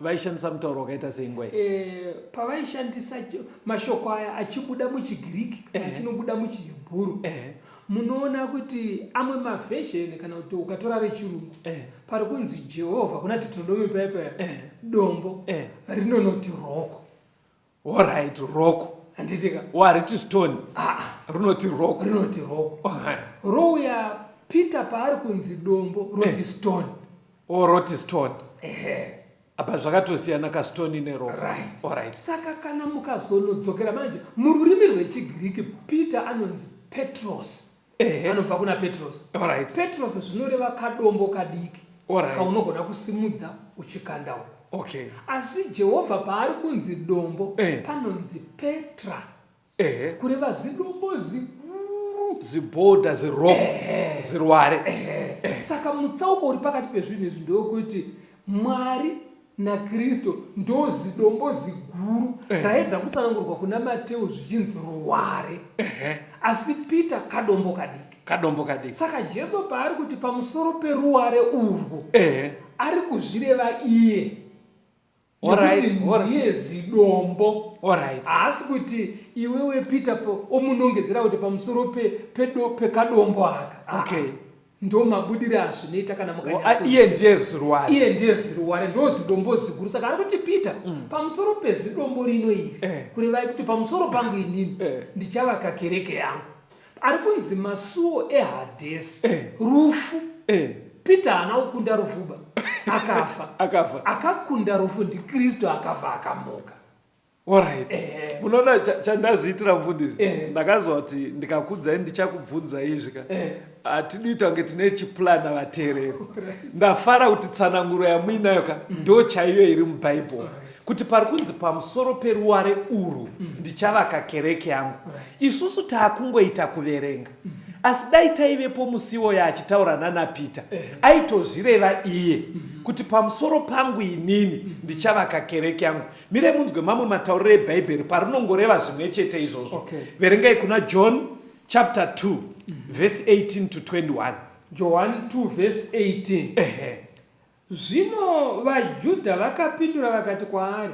Vaishandisa mutauro wakaita sei nguva iyi? Pavaishandisa mashoko aya achibuda muchiGiriki achinobuda muchiHebheru, munoona kuti amwe mavhesheni kana kuti ukatora rechirungu pari kunzi Jehovha kuna titodomi paya dombo rinonoti roko. Alright, roko. Handitika wariti stone runoti roko. Rinoti roko. Rouya Peter paari kunzi dombo roti stone. Roti stone. Apa zvakatosiyana kastone neroko. Right. Alright. Saka kana mukazonodzokera manje mururimi rwechiGiriki Peter anonzi Petros. Anobva kuna Petros. Alright. Petros zvinoreva kadombo kadiki. Alright. Kaunogona kusimudza uchikanda uko. Okay. Asi Jehovha paari kunzi dombo panonzi Petra. Kureva zidombo ziguru, zibhodha ziroko zirware. Saka mutsauko uri pakati pezvinhu izvi ndokuti Mwari naKristu ndo zidombo ziguru raedza kutsanangurwa kuna Mateo zvichinzi ruware, asi Peter kadombo kadiki. Kadombo kadiki. Saka Jesu paari kuti pamusoro peruware urwu ari kuzvireva iye. Alright. Ndiye zidombo. Alright. Asi kuti iwewe Peter omunongedzera kuti pamusoro pekadombo aka. Okay. Ndo mabudiro azvinoita kana mukanyatso. Iye ndiye ziruware. Iye ndiye ziruware, ndo zidombo ziguru. Saka ari kuti Peter pamusoro pezidombo rino iri kureva kuti pamusoro pangu inini ndichavaka kereke yangu. Ari kunzi masuo eHadesi, rufu. Peter haana kukunda rufuba, akafa. Akakunda rufu ndiKristu akafa akamuka. Alright. Unoona chandazviitira mufundisi, ndakazwa kuti ndikakudzai ndichakubvunzai izvika hatinoita kunge tine chiplana vateereri. Ndafara kuti tsananguro yamuinayo ndo chaiyo iri mubhaibheri kuti pari kunzi pamusoro peruware urwu ndichavaka kereke yangu. Isusu taakungoita kuverenga, asi dai taivepo musiwo yaachitaurana naPeter aitozvireva iye kuti pamusoro pangu inini ndichavaka kereke yangu. Mire munzwe mamwe matauriro ebhaibheri parinongoreva zvimwe chete izvozvo. Verengai kuna John chapter 2 verse 18 to 21. John 2 verse 18. Zvino vaJudha vakapindura vakati kwaari,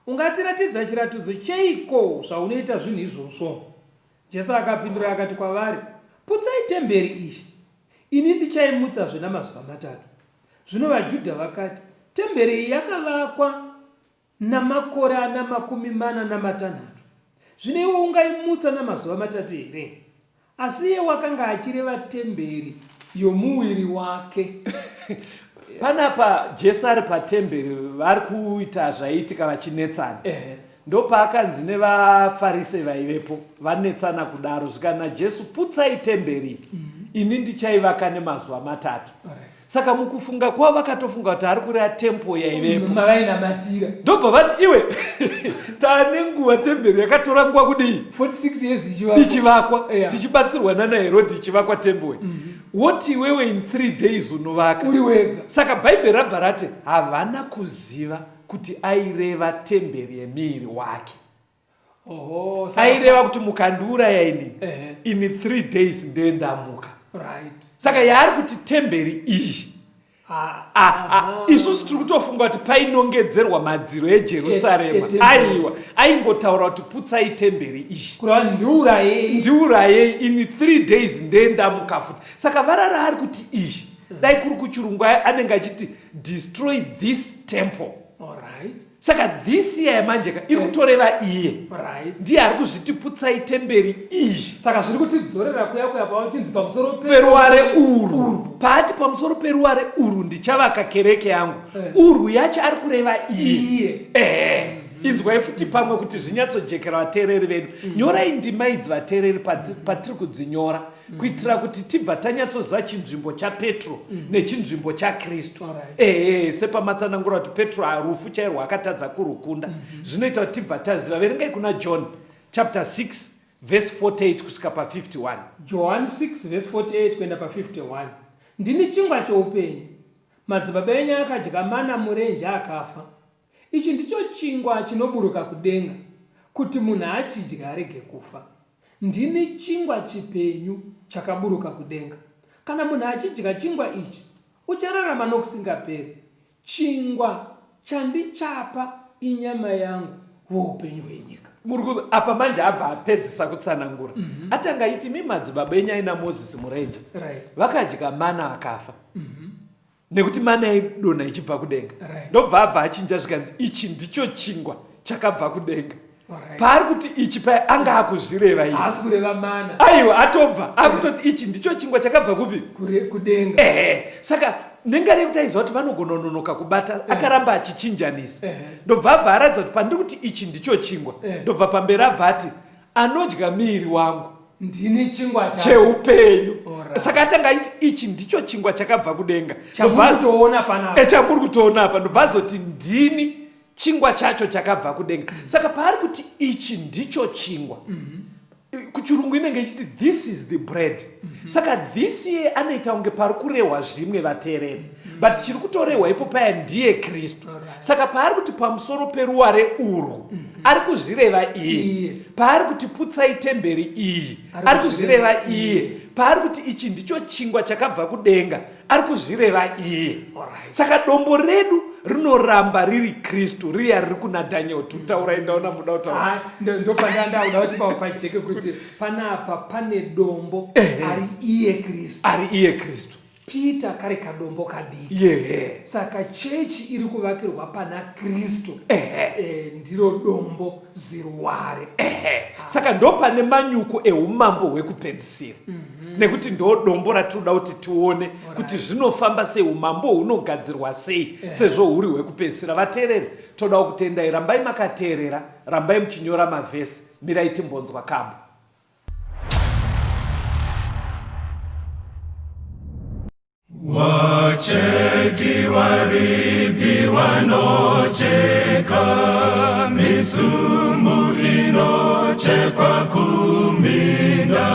ungatiratidza chiratidzo cheiko zvaunoita zvinhu izvozvo? Jesu akapindura akati kwavari, putsai temberi iyi, ini ndichaimutsazve namazuva matatu. Zvino vaJudha vakati, temberi iyi yakavakwa namakore ana 46. Zvino iwe ungaimutsa namazuva matatu here? Asi iye wakanga achireva temberi yomuviri wake. Panapa Jesu ari patemberi vari kuita zvaiitika vachinetsana. Ndo paakanzi nevaFarisi vaivepo vanetsana kudaro zvikana Jesu, putsai temberi ini ndichaivaka nemazuva matatu. Saka mukufunga kwavo vakatofunga kuti ari kureva tempo yaivepo mavainamatira. Ndobva vati iwe taane nguva temberi yakatora nguva kudii 46 years ichivakwa, tichibatsirwa naHerodhi ichivakwa temberi. Woti iwewe in 3 days unovaka uri wega. Saka bhaibheri rabva rati havana kuziva kuti aireva temberi yemiviri wake. Aireva kuti mukandiuraya inini in 3 days ndendamuka. Right. Saka yaari kuti temberi iyi isusu tiri kutofunga kuti painongedzerwa madziro eJerusarema. Aiwa aingotaura kuti putsai temberi iyi ndiurayei in 3 days ndendamuka futi. Saka varara ari kuti iyi dai kuri kuchirungu anenge achiti destroy this temple. Alright. Saka this year yamanje iri kutoreva iye Right. ndiye ari kuzvitiputsai temberi izhi. Saka zviri kutidzorera kuya pauchinzi pamusoro peruware urwu paati pamusoro peruware urwu ndichavaka kereke yangu. Urwu yacho ari kureva iye. Inzwai futi pamwe kuti zvinyatsojekera vateereri vedu. Nyorai ndima idzi vateereri patiri kudzinyora kuitira kuti tibva tanyatsoziva chinzvimbo chaPetro nechinzvimbo chaKristu. Sepamatsanangura kuti Petro rufu chairwo akatadza kurukunda. Zvinoita kuti tibva taziva. Verengai kuna John chapter 6 verse 48 kusvika pa51. John 6 verse 48 kuenda pa51. Ndini chingwa choupenyu. Madzibaba enyu akadya mana murenje akafa. Ichi ndicho chingwa chinoburuka kudenga, kuti munhu achidya arege kufa. Ndini chingwa chipenyu chakaburuka kudenga. Kana munhu achidya chingwa ichi, uchararama nokusingaperi. Chingwa chandichapa inyama yangu woupenyu hwenyika. Apa manje abva apedzisa kutsanangura. Atanga iti mimadzibaba enyu aina Mozisi murenje. Right. Vakadya mana akafa. Nekuti mana yaidonha ichibva kudenga. Right. Ndobva abva achinja zvikanzi ichi ndicho chingwa chakabva kudenga. Alright. Paari kuti ichi pai anga akuzvireva iye. Haasi kureva mana. Aiwa atobva akutoti ichi ndicho chingwa chakabva kupi? Kudenga. Saka nengari yekuti aiziva kuti vanogononoka kubata akaramba achichinjanisa. Ndobva abva aratidza kuti pandiri kuti ichi ndicho chingwa. Ndobva pamberi abva ati anodya miri wangu ndini chingwa cheupenyu. Saka atanga achiti ichi ndicho chingwa chakabva kudenga. Chamuri kutoona panapa. Chamuri kutoona apa. Ndobva azoti ndini chingwa chacho chakabva kudenga. Saka paari kuti ichi ndicho chingwa. Kuchirungu inenge ichiti this is the bread. Saka this year anoita kunge pari kurehwa zvimwe vateereri. But chiri kutorehwa ipo paya ndiye Kristu. Saka paari kuti pamusoro peruware urwu ari kuzvireva iye. Paari kuti putsai temberi iyi ari kuzvireva iye. Paari kuti ichi ndicho chingwa chakabva kudenga ari kuzvireva iye. Saka dombo redu rinoramba riri Kristu, riya riri kuna Daniel. Tutaurai ndaona muda utaura. Ndopandauda kuti pacheke kuti panapa pane dombo ari iye Kristu. Ari iye Kristu. Peter kare kadombo kadiki. Saka chechi iri kuvakirwa pana Kristu. Ndiro dombo ziruware. Saka ndo pane manyuko eumambo hwekupedzisira. Nekuti ndo dombo ratinoda kuti tione kuti zvinofamba sei, umambo hunogadzirwa sei sezvo huri hwekupedzisira. Vateereri, toda kutendai, rambai makateerera, rambai muchinyora mavhesi, mirai timbonzwa kambo. Wacheki waribi wanocheka, misumbu inochekwa kuminda,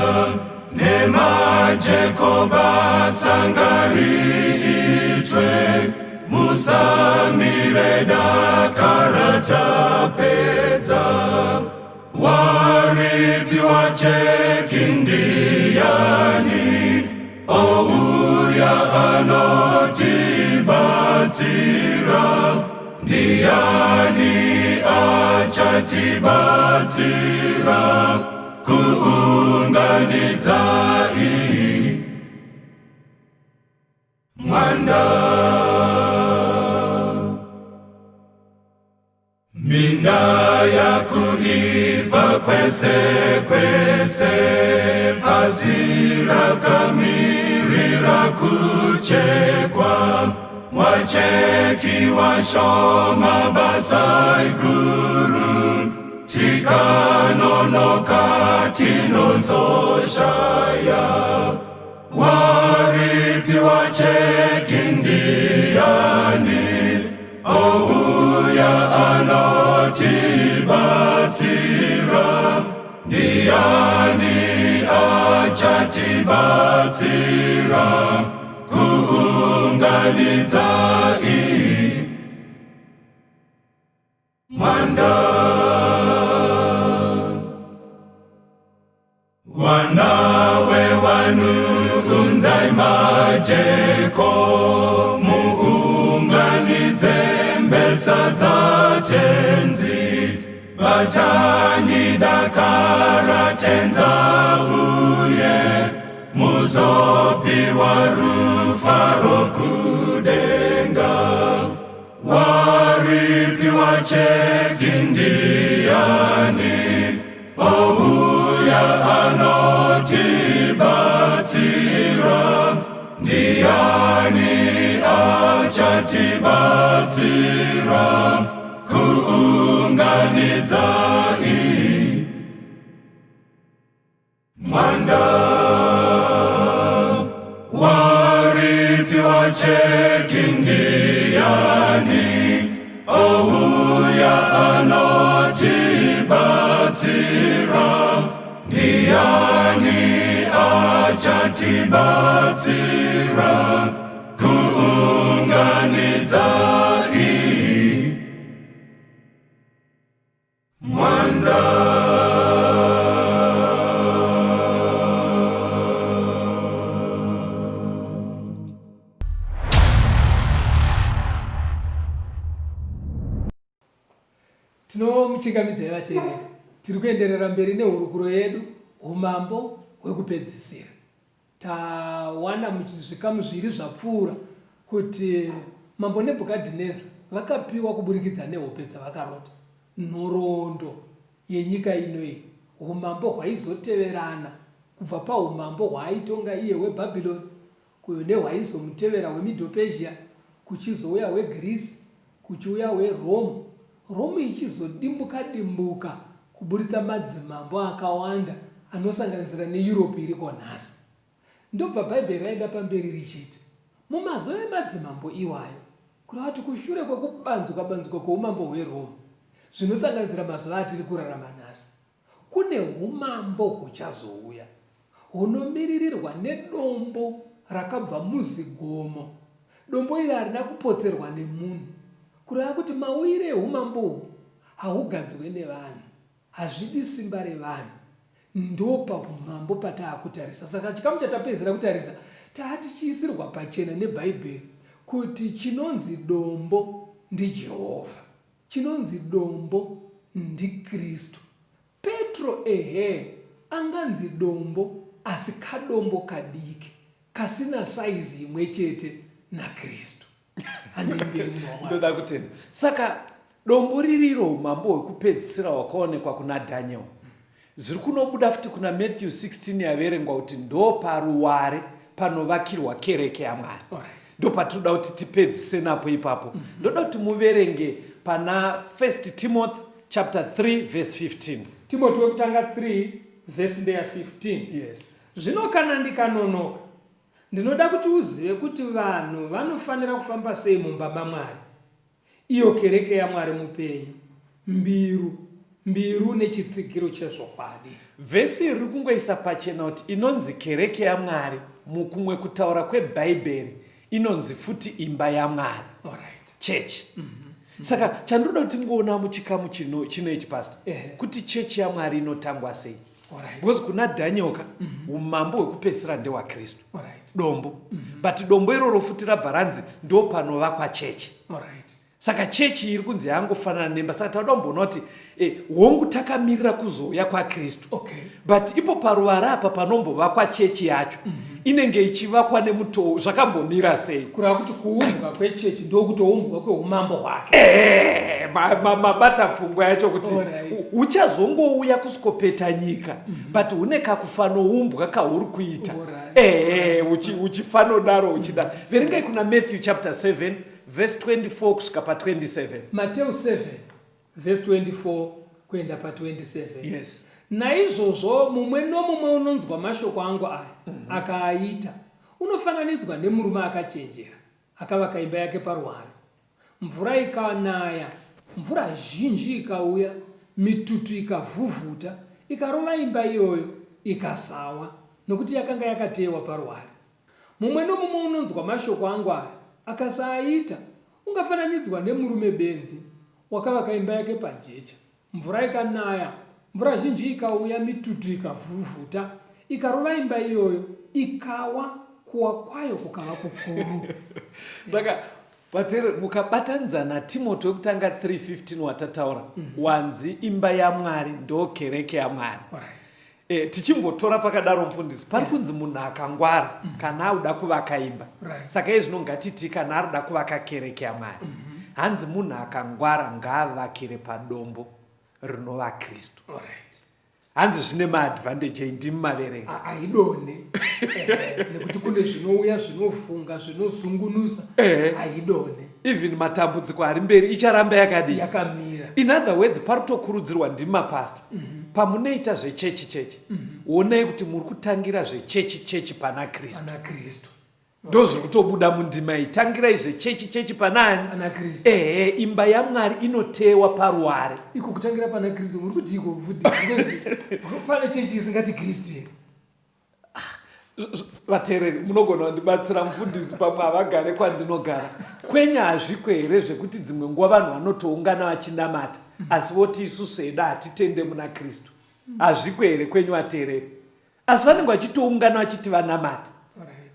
nemajeko basangari itwe, musamire dakarata pedza. Waribi wacheki ndiyani, ouya anotibatsira, ndiani achatibatsira, kuunganidza iyi mwanda. Minda yakuibva kwese kwese, pasi rakamirira kuchekwa, wacheki washoma basa iguru, tikanonoka tinozoshaya. Waribi wacheki ndiyani, ouya anotibatsira, ndiani achatibatsira, kuunganidza iyi mwanda. Wanawe wanu unzai majeko, muunganidze mbesa dzatenzi, batanyi dakara tenza uye, muzopiwa rufaro wacheki ndiani, ouya anotibatsira, ndiani achatibatsira kuunganidza mwanda waripi wacheki ndiani, ouya anotibatsira, ndiani achatibatsira kuunganidza mwanda. Tinomuchingamidza vateereri, tiri kuenderera mberi nehurukuro yedu umambo hwekupedzisira. Tawana zvikamu zviri zvapfuura kuti mambo Nebhukadhineza vakapiwa kuburikidza nehope dzavakarota nhoroondo yenyika inoyi, umambo hwaizoteverana kubva paumambo hwaaitonga iye hweBhabhironi nehwaizomutevera hweMidho Persia, kuchizouya hweGreece, kuchiuya hweRome. Rome ichizodimbuka kuburitsa madzimambo akawanda anosanganisira neEurope iriko nhasi. Ndobva Bhaibheri raenda pamberi richiti mumazuva emadzimambo iwayo, kureva kuti kushure kwekubanzuka kweumambo hweRome, zvinosanganisira mazuva atiri kurarama nhasi, kune umambo huchazouya hunomiririrwa nedombo rakabva muzigomo. Dombo iri harina kupotserwa nemunhu, kureva kuti mauire eumambo uhu hahugadzwe nevanhu, hazvidi simba revanhu. Ndopa umambo pataakutarisa. Saka chikamu chatapedzera kutarisa taati chiisirwa pachena neBhaibheri kuti chinonzi dombo ndiJehovha, chinonzi dombo ndiKristu. Petro anganzi dombo, asi kadombo kadiki kasina saizi imwe chete naKristu. Ndoda kutenda. Saka dombo ririro umambo hwekupedzisira hwakaonekwa kuna Daniel, zviri kunobuda futi kuna Matthew 16 yaverengwa kuti ndo paruware panovakirwa kereke yaMwari. Ndo patinoda kuti tipedzise napo ipapo. Ndoda kuti muverenge pana 1 Timothy chapter 3 verse 15. Timothy wekutanga 3 verse 15. Yes. Zvino kana ndikanonoka, ndinoda kuti uzive kuti vanhu vanofanira kufamba sei mumba maMwari, iyo kereke yaMwari mupenyu, mbiru nechitsigiro chezvokwadi. Vhesi iri kungoisa pachena kuti inonzi kereke yaMwari mukumwe kutaura kweBhaibheri inonzi futi imba yaMwari, church. Saka chandoda kuti ngoona muchikamu chinoichi pastor, kuti chechi yaMwari inotangwa sei. Because kuna Daniel umambo hwekupedzisira ndewaKristu, dombo. But dombo iroro futi rabva ranzi ndo panovakwa chechi. Saka chechi iri kunzi yangofanana nemba. Saka tauda kumboona kuti hongu takamirira kuzouya kwaKristu. But ipo paruware apa panombovakwa chechi yacho inenge ichivakwa nemutoo, zvakambomira sei? Kureva kuti kuumbwa kwechechi ndokutoumbwa kweumambo hwake. Mabata pfungwa yacho kuti uchazongouya kusvikopeta nyika, but une kakufanoumbwa kauri kuita. Uchifanodaro uchida. Verengai kuna Matthew chapter 7 verse 24 kusvika pa27. Matthew 7 verse 24 kuenda pa27. Yes. Naizvozvo mumwe nomumwe unonzwa mashoko angu aya akaaita unofananidzwa nemurume akachenjera akavaka imba yake paruware. Mvura ikanaya, mvura zhinji ikauya, mitutu ikavhuvhuta, ikarova imba iyoyo ikasawa, nokuti yakanga yakatewa paruware. Mumwe nomumwe unonzwa mashoko angu aya akasaaita ungafananidzwa nemurume benzi wakavaka imba yake pajecha. Mvura ikanaya, mvura zhinji ikauya, mitutu ikavhuvhuta, ikarova imba iyoyo ikawa, kuwa kwayo kukava kukuru. Saka vateere mukabatanidza naTimoti wekutanga 3:15 watataura, wanzi imba yaMwari ndo kereke yaMwari. Tichimbotora pakadaro mufundisi, pari kunzi munhu akangwara kana auda kuvaka imba. Saka izvino ngatiti kana arida kuvaka kereke yaMwari. hanzi munhu akangwara ngaavakire padombo rinova Kristu. Hanzi zvine maadvantage ndimi maverenga. Aidone. Nekuti kune zvinouya zvinofunga zvinozungunusa. Aidone. Even matambudziko ari mberi icharamba yakadii? Yakamira. In other words, paritokurudzirwa ndimi mapasta. Pamunoita zvechechi onai kuti muri kutangira zvechechi pana Kristu. Ndo zviri kutobuda mundima iyi. Tangirai zvechechi panani? Pana Kristu. Imba yaMwari inotewa paruware. Iko kutangira pana Kristu muri kuti iko vhudhi. Pana chechi isingati Kristu here. Vateereri munogona kundibatsira mufundisi pamwe havagare kwandinogara. Kwenye hazviko here zvekuti dzimwe nguva vanhu vanotoungana vachinamata asi voti isusu hedu hatitende muna Kristu? Hazviko here kwenyu vateereri? Asi vanenge vachitoungana vachiti vanamata.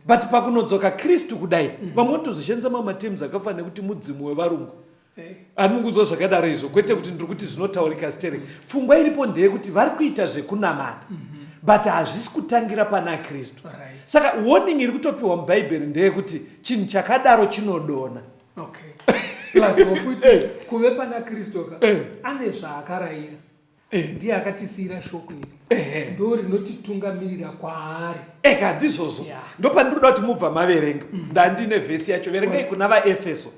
But pakunodzoka Kristu kudai vamwe votozoshandisa mamatems akafanira kuti mudzimu wevarungu. Anunguzwa zvakadaro izvo, kwete kuti ndiri kuti zvinotaurika sitere. Pfungwa iripo ndeyekuti vari kuita zvekunamata but hazvisi kutangira pana Kristu. Saka warning iri kutopiwa mubhaibheri ndeyekuti chinhu chakadaro chinodona. Plus ofuti kuve pana Kristu ane zvaakarayira. Ndiye akatisiyira shoko iri. Ndo rinotitungamirira kwaari. Ndizvozvo. Ndo pandinoda kuti mubva maverenga. Ndandine vhesi yacho. Verengai kuna vaEfeso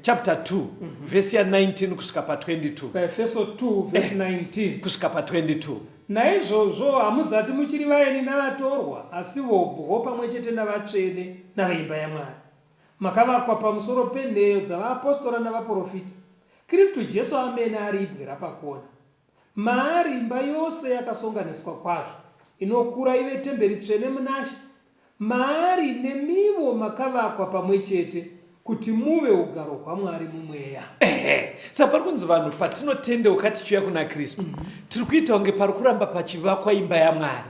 chapter 2 vhesi ya19 kusvika pa22. Efeso 2 verse 19 kusvika pa22. Naizvozvo hamuzati muchiri vaeni navatorwa asi vobvo pamwe chete navatsvene navaimba yaMwari. Makavakwa pamusoro penheyo dzavaapostora navaprofita. Kristu Jesu amene ari ibwe rapakona. Maari imba yose yakasonganiswa kwazvo inokura ive temberi tsvene muna She. Maari nemivo makavakwa pamwe chete kuti muve ugaro hwaMwari mumweya. Saka pari kunzi vanhu patinotendeuka tichiuya kuna Kristu tiri kuita kunge pari kuramba pachivakwa imba yaMwari.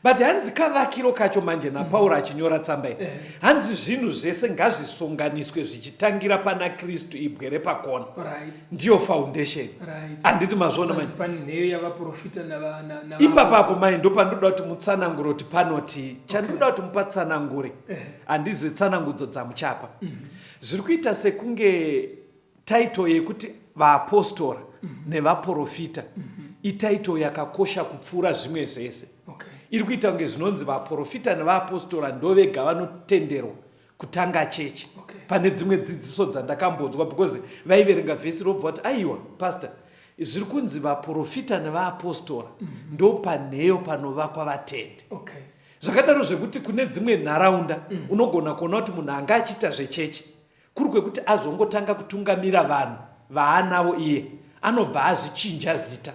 But hanzi kavakiro kacho manje naPauro achinyora tsamba iyi. Hanzi zvinhu zvese ngazvisonganiswe zvichitangira pana Kristu ibwe repakona. Ndiyo foundation. Handiti mazvona manje. Pane nheyo yavaprofita ipapapo mai ndo pandoda kuti mutsanangure kuti panoti chandoda kuti mupatsanangure. Handizve tsanangudzo dzamuchapa. Zviri kuita sekunge title yekuti vaapostora nevaprofita itaito yakakosha kupfuura zvimwe zvese. Iri kuita kunge zvinonzi vaprofita nevaapostora ndo vega vanotenderwa kutanga chechi. Pane dzimwe dzidziso dzandakambodzwa because vaiverenga vhesi robva kuti aiwa pastor zviri kunzi vaprofita nevaapostora ndo panheyo panovakwa vatendi. Zvakadaro zvekuti kune dzimwe nharaunda unogona kuona kuti munhu anga achiita zvechechi kuri kwekuti azongotanga kutungamira vanhu vaanavo iye anobva azvichinja zita.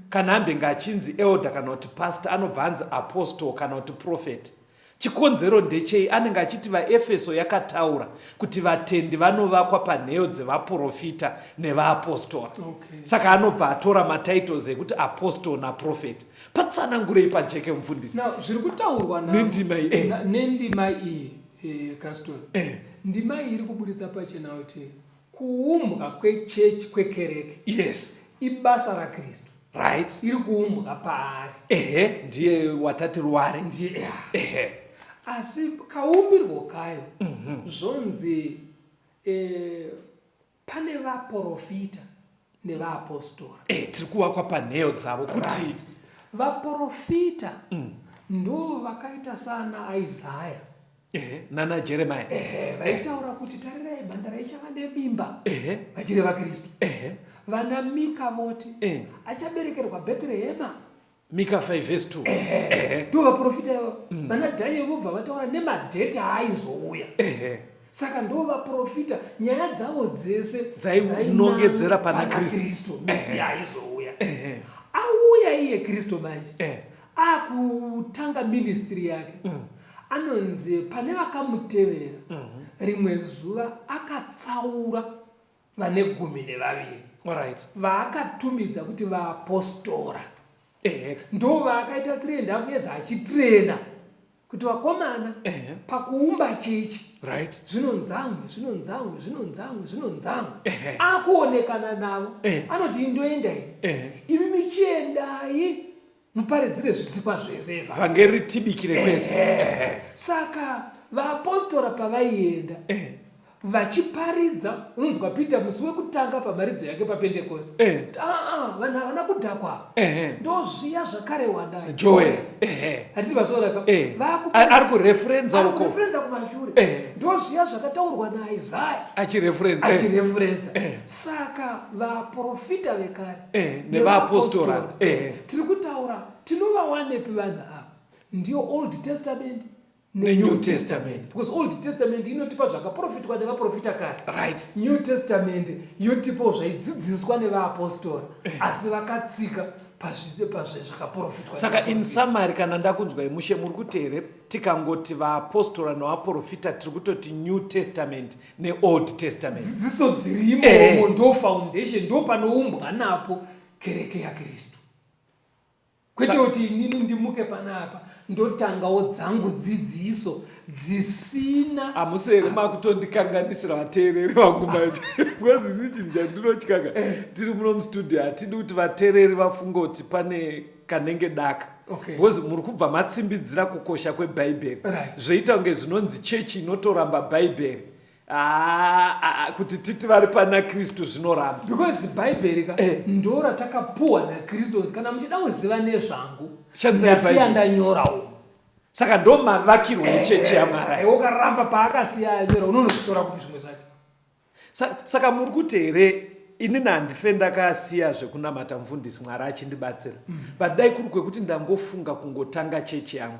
Kana ambenga achinzi elder kana kuti pastor anobva anzi apostle kana kuti prophet. Chikonzero ndechei? Anenge achiti vaEfeso yakataura kuti vatendi vanovakwa panheyo dzevaprofita nevaapostora. Saka anobva atora matitles ekuti apostle naprophet. Patsanangurei pajeke mufundisi. Zviri kutaurwa nendima iyi Caston. Ndima iyi iri kuburitsa pachena kuti kuumbwa kwechechi kwekereke ibasa raKristu. Iri kuumbwa paari. Ndiye watati ruware. Ndiye. Asi kaumbirwo kayo zvonzi pane vaprofita nevaapostora. Tiri kuvakwa panheyo dzavo kuti vaprofita ndo vakaita sana Isaya nana Jeremiah. Vaitaura kuti tarirai mhandara ichava nemimba vachireva Kristu. Vana Mika voti achaberekerwa Bheterehema. Mika 5 verse 2. Ndo vaprofita ivo. Vana Dhanieri vobva vataura nemadheti aizouya. Saka ndo vaprofita nyaya dzavo dzese dzainongedzera pana Kristu. Mesiya aizouya. Auya iye Kristu manje. Akutanga ministry yake. Anonzi pane vakamutevera rimwe zuva akatsaura vane 12 vaakatumidza kuti vaapostora. Ndo vaakaita 3.5 years achitrena kuti vakomana pakuumba chechi zvinonzamwe akuonekana navo anoti indoenda imi michiendai muparidzire zvisikwa zvese vangeri tibikire kwese. Saka vaapostora pavaienda vachiparidza. Unonzwa Peter musi wekutanga pamharidzo yake papentekoste vanhu havana kudhakwa, ndozviya zvakarehwa Joel hatiti vazoonaka ari kureferenza uko kureferenza kumashure, ndozviya zvakataurwa naIsaya achireferenza. Saka vaprofita vekare nevapostora tiri kutaura tinovawanepi vanhu ava? Ndio Old Testament neNew Testament, because Old Testament inotipa zvakaprofitwa nevaprofita kare, right? New Testament yotipa zvaidzidziswa nevaapostoli asi vakatsika pazvezvakaprofitwa. Saka in summary, kana ndakunzwai mushe muri kuteere, tikangoti vaapostoli nevaprofita tiri kutoti New Testament neOld Testament, dzidziso dzirimo ndo foundation, ndo panoumbwa napo kereke yaKristu. Kwete kuti inini ndimuke panapa ndotangawo dzangu dzidziso dzisina. hamuseri makutondikanganisira vateereri vangu manje because ini chinhu chandinotyaka tiri muno mustudio hatidi kuti vateereri vafunge kuti pane kanenge daka, because muri kubva matsimbidzira kukosha kwebhaibheri, zvoita kunge zvinonzi chechi inotoramba bhaibheri kuti titi vari pana Kristu zvinoramba, because bhaibheri ndo ratakapuwa naKristu. Kana muchida kuziva nezvangu shandisai ndasiya ndanyorawo. Saka ndo mavakirwo echechi yaMwari. Ukaramba paakasiya anyora unonokutora kuti zvimwe zvacho. Saka muri kuti here inini handife ndakasiya zvekunamata mufundisi, Mwari achindibatsira, but dai kuri kwekuti ndangofunga kungotanga chechi yangu,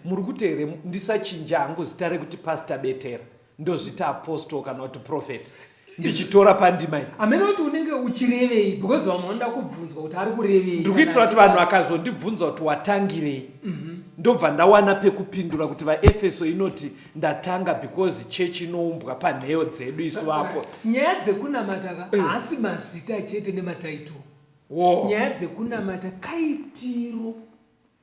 muri kuti here ndisachinja hangu zita rekuti Pastor Betera ndozvita apostle kana kuti prophet ndichitora pandima iyi. Amene kuti unenge uchirevei, because vamwe vanoda kubvunzwa kuti ari kurevei. Ndikuitira kuti vanhu vakazondibvunza kuti watangirei, ndobva ndawana pekupindura kuti vaEfeso inoti ndatanga because chechi inoumbwa panheyo dzedu isu vapo. Nyaya dzekunamata haasi mazita chete nemataituro. Nyaya dzekunamata kaitiro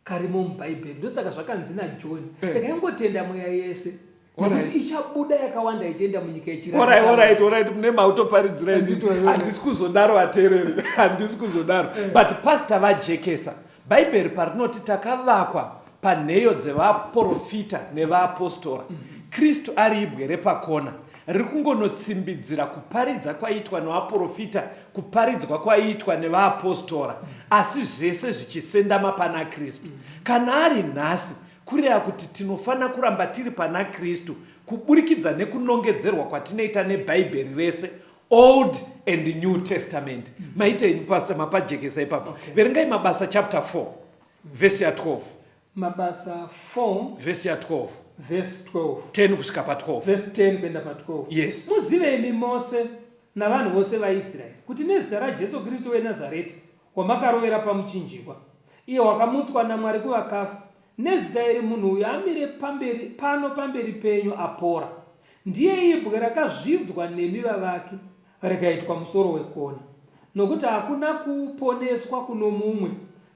karimo mubhaibheri. Ndosaka zvakanzi naJohn, ndakangotenda mweya yese kuti ichabuda yakawanda ichienda munyika yechirasa. Alright, mune mautoparidzira ini. Handisi kuzodaro vateereri, handisi kuzodaro. But pastor vajekesa, bhaibheri parinoti takavakwa panheyo dzevaprofita nevaapostora, Kristu ari ibwe repakona riri kungonotsimbidzira kuparidza kwaiitwa nevaprofita, kuparidzwa kwaiitwa nevaapostora, asi zvese zvichisendama pana Kristu. Kana ari nhasi kureva kuti tinofanira kuramba tiri pana Kristu kuburikidza nekunongedzerwa kwatinoita nebhaibheri rese, Old and New Testament. Maitei pastor mapajekesa ipapo. Verengai Mabasa chapter 4 verse ya 12. Mabasa 4 verse ya 12. verse 12. 10 kusvika pa12. verse 10 kuenda pa12. Yes. Muzive imi mose navanhu vose vaIsraeri kuti nezita raJesu Kristu weNazareti wamakarovera pamuchinjikwa, iye wakamutswa naMwari kuvakafa, nezita iri munhu uyu amire pamberi penyu apora. Ndiye ibwe rakazvidzwa nemi vavaki rikaitwa musoro wekona, nokuti hakuna kuponeswa kuno mumwe,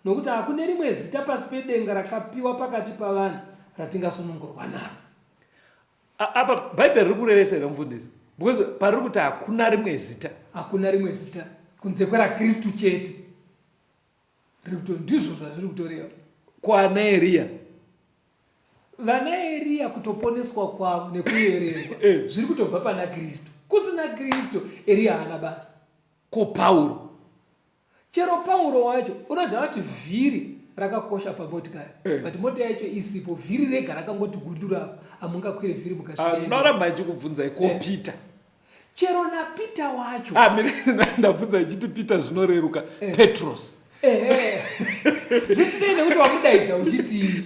nokuti hakuna rimwe zita pasi pedenga rakapiwa pakati pavanhu ratingasunungurwa naro. Apa bhaibheri riri kurevesera mufundisi, because pariri kuti hakuna rimwe zita, hakuna rimwe zita kunze kweraKristu chete. Ndizvo zvazviri kutoreva kwana Eria. Vana Eria kutoponeswa kwavo nekuverengwa zviri kutobva pana Kristu. Kusina Kristu Eria haana basa. Ko Pauro, chero Pauro wacho unoziva kuti vhiri rakakosha pamotikari, but mota yacho isipo, vhiri rega rakangoti gundura, amungakwire vhiri mukasvika. Noramba ichikubvunzai ko Peter. Chero naPeter wacho. Ndabvunza ichiti Peter zvinoreruka. Petros. Zvisinei nekuti wamudaidza uchiti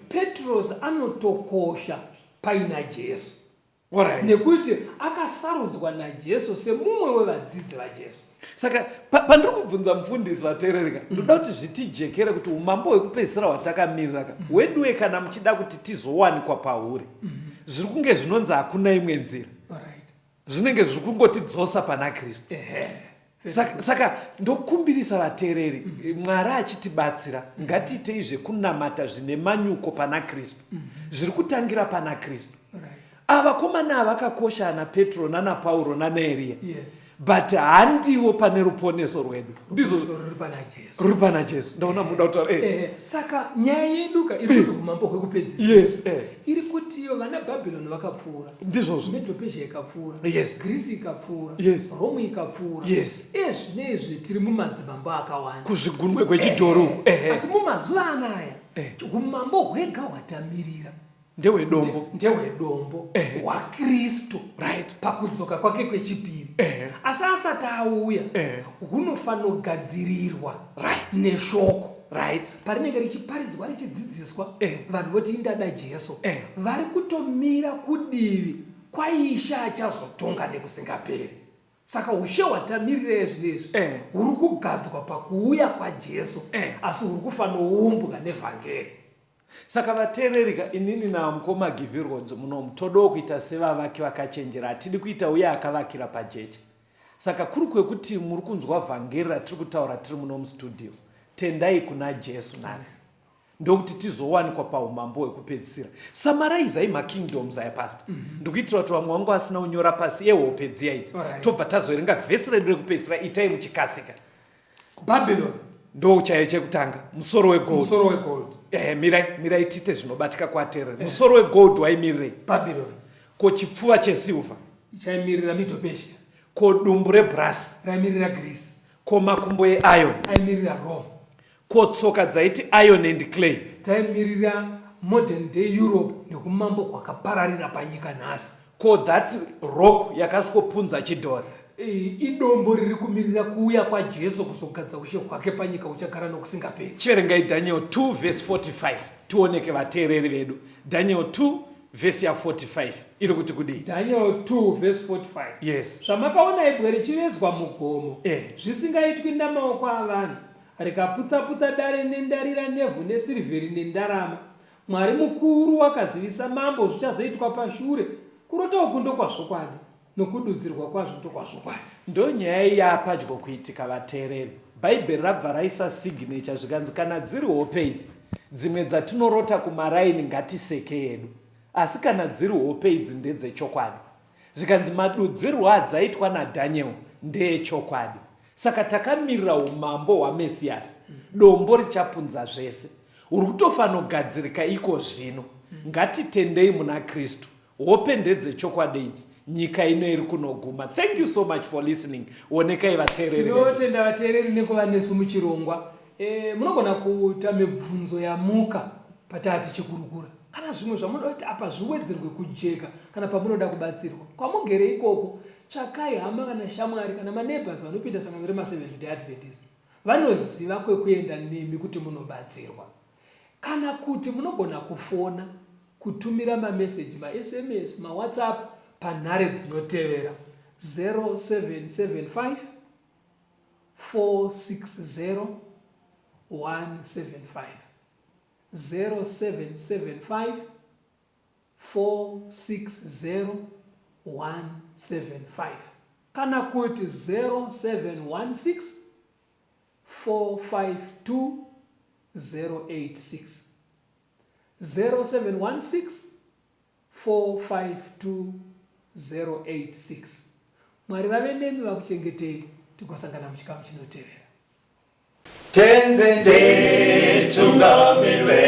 Petros anotokosha paina Jesu. Nekuti akasarudzwa naJesu semumwe wevadzidzi vaJesu. Saka pandiri kubvunza mufundisi vateererika, ndoda kuti zvitijekere kuti umambo hwekupedzisira hwatakamirira weduwe kana muchida kuti tizowanikwa pauri, zviri kunge zvinonzi hakuna imwe nzira, zvinenge zviri kungotidzosa pana Kristu. Saka ndokumbirisa vateereri, Mwari achitibatsira ngatiitei zvekunamata zvine manyuko pana Kristu, zviri kutangira pana Kristu. Ava vakomana vakakosha ana Petro nana Pauro nana Eria, but handiwo pane ruponeso rwedu ndizvo ruri pana Jesu. ruri pana Jesu. Ndaona muda kutaura saka nyaya yeduka iri kuti kumambo kwekupedzisa. yes iri kuti iyo vana Babylon vakapfuura, ndizvozvo, Medo-Persia ikapfuura, yes, Greece ikapfuura, yes, Rome ikapfuura, yes, nezvinezvi tiri mumadzimambo akawanda kuzvigunwe kwechidhoro. Asi mumazuva anaya umambo hwega hwatamirira ndehwedombo, ndehwedombo hwaKristu, right, pakudzoka kwake kwechipiri. Asi asati auya hunofanira kugadzirirwa neshoko, right, parinenge richiparidzwa richidzidziswa. Vanhu voti indada Jesu vari kutomira kudivi kwaisha achazotonga nekusingaperi. Saka ushe hwatamirira zvinezvi huri kugadzwa pakuuya kwaJesu, asi huri kufanira kuumbwa nevhangeri. Saka vateererika, inini naMukoma Givhirodzi munomu todawo kuita sevavaki vakachenjera, hatidi kuita uye akavakira pajecha. Saka kuri kwekuti muri kunzwa vhangeri ratiri kutaura tiri muno mustudio, tendai kuna Jesu nhasi ndokuti tizowanikwa paumambo hwekupedzisira. Summarizai makingdoms aya pastor. Ndikuitira kuti vamwe vangu asina unyora pasi ehope dziya idzi. Tobva tazoverenga vhesi redu rekupedzisira, itai muchikasika. Babylon ndo chaiyo chekutanga, musoro wegold. Musoro wegold. Mirai tite zvinobatika kwateerera. Musoro wegold waimirirei? Babylon. Ko chipfuva chesilva chaimirira Medo-Persia. Ko dumbu rebrasi raimirira Greece. Ko makumbo eiron aimirira Rome. Ko tsoka dzaiti iron and clay dzaimirira modern day Europe nekumambo hwakapararira panyika nhasi. Ko that rock yakasvikopunza chidhori idombo riri kumirira kuuya kwaJesu kuzogadza ushe hwake panyika uchagara nokusingaperi. Chiverengai Daniel 2 verse 45 tioneke vateereri vedu. Daniel 2 verse ya 45 iri kuti kudii? Daniel 2 verse 45. Yes. Zvamakaona ibwe richivezwa mugomo zvisingaitwi namaoko avanhu, rikaputsa-putsa dare nendarira, nevhu nesirivheri nendarama, Mwari mukuru wakazivisa mambo zvichazoitwa pashure. Kurota uku ndokwazvokwadi, nokududzirwa kwazvo ndokwazvokwadi. Ndo nyaya yapadyo kuitika vateereri. Bhaibheri rabva raisa signature zvikanzi kana dziri hope idzi dzimwe dzatinorota kumaraini ngatiseke yedu, asi kana dziri hope idzi ndedzechokwadi. Zvikanzi madudzirwo adzaitwa naDhaniel ndeechokwadi. Saka takamirira umambo hwaMesiyasi, dombo richapunza zvese. Uri kutofanira kugadzirika iko zvino. Ngatitendei muna Kristu, hope ndedzechokwadi idzi, nyika ino iri kunoguma. Thank you so much for listening. Onekai vateereri. Tinotenda vateereri nekuva nesu muchirongwa. Munogona kutame bvunzo yamuka patati chikurukura. Kana zvimwe zvamunoda kuti apa zviwedzerwe kujeka kana pamunoda kubatsirwa. Kwamugere ikoko, tsvakai hama kana shamwari kana maneighbors vanopinda sangano rema7 Day Adventist. Vanoziva kwekuenda nemi kuti munobatsirwa. Kana kuti munogona kufona, kutumira mameseji, ma-SMS, ma-WhatsApp panhare dzinotevera 0775 460 175 0775 460 175 kana kuti 0716 452 086 0716 452 086. Mwari vave nemi vakuchengetei, tikosangana muchikamu chinotevera. Tenzende tungamirwe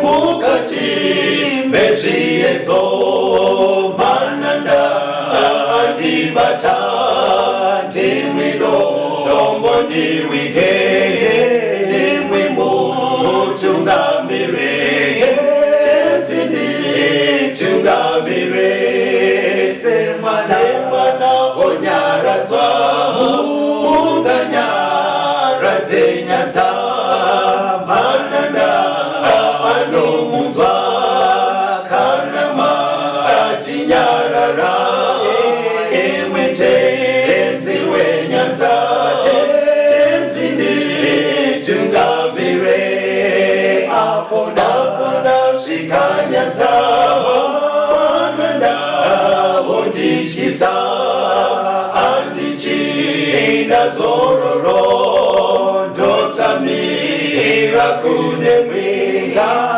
mukati mezviedzo mananda andibata ndimwino dombo ndiwigende ndimwimo tungamirwe tenzende tungamirwe semwana onyaradzwa unganyaradzwe nyanza mananda anomunzwa kana matinyarara imwe tenzi wenyanza tenzini tungamire apo ndasvika nyanza mananda ondishisa andichina zororo ndotsamira kune mwenga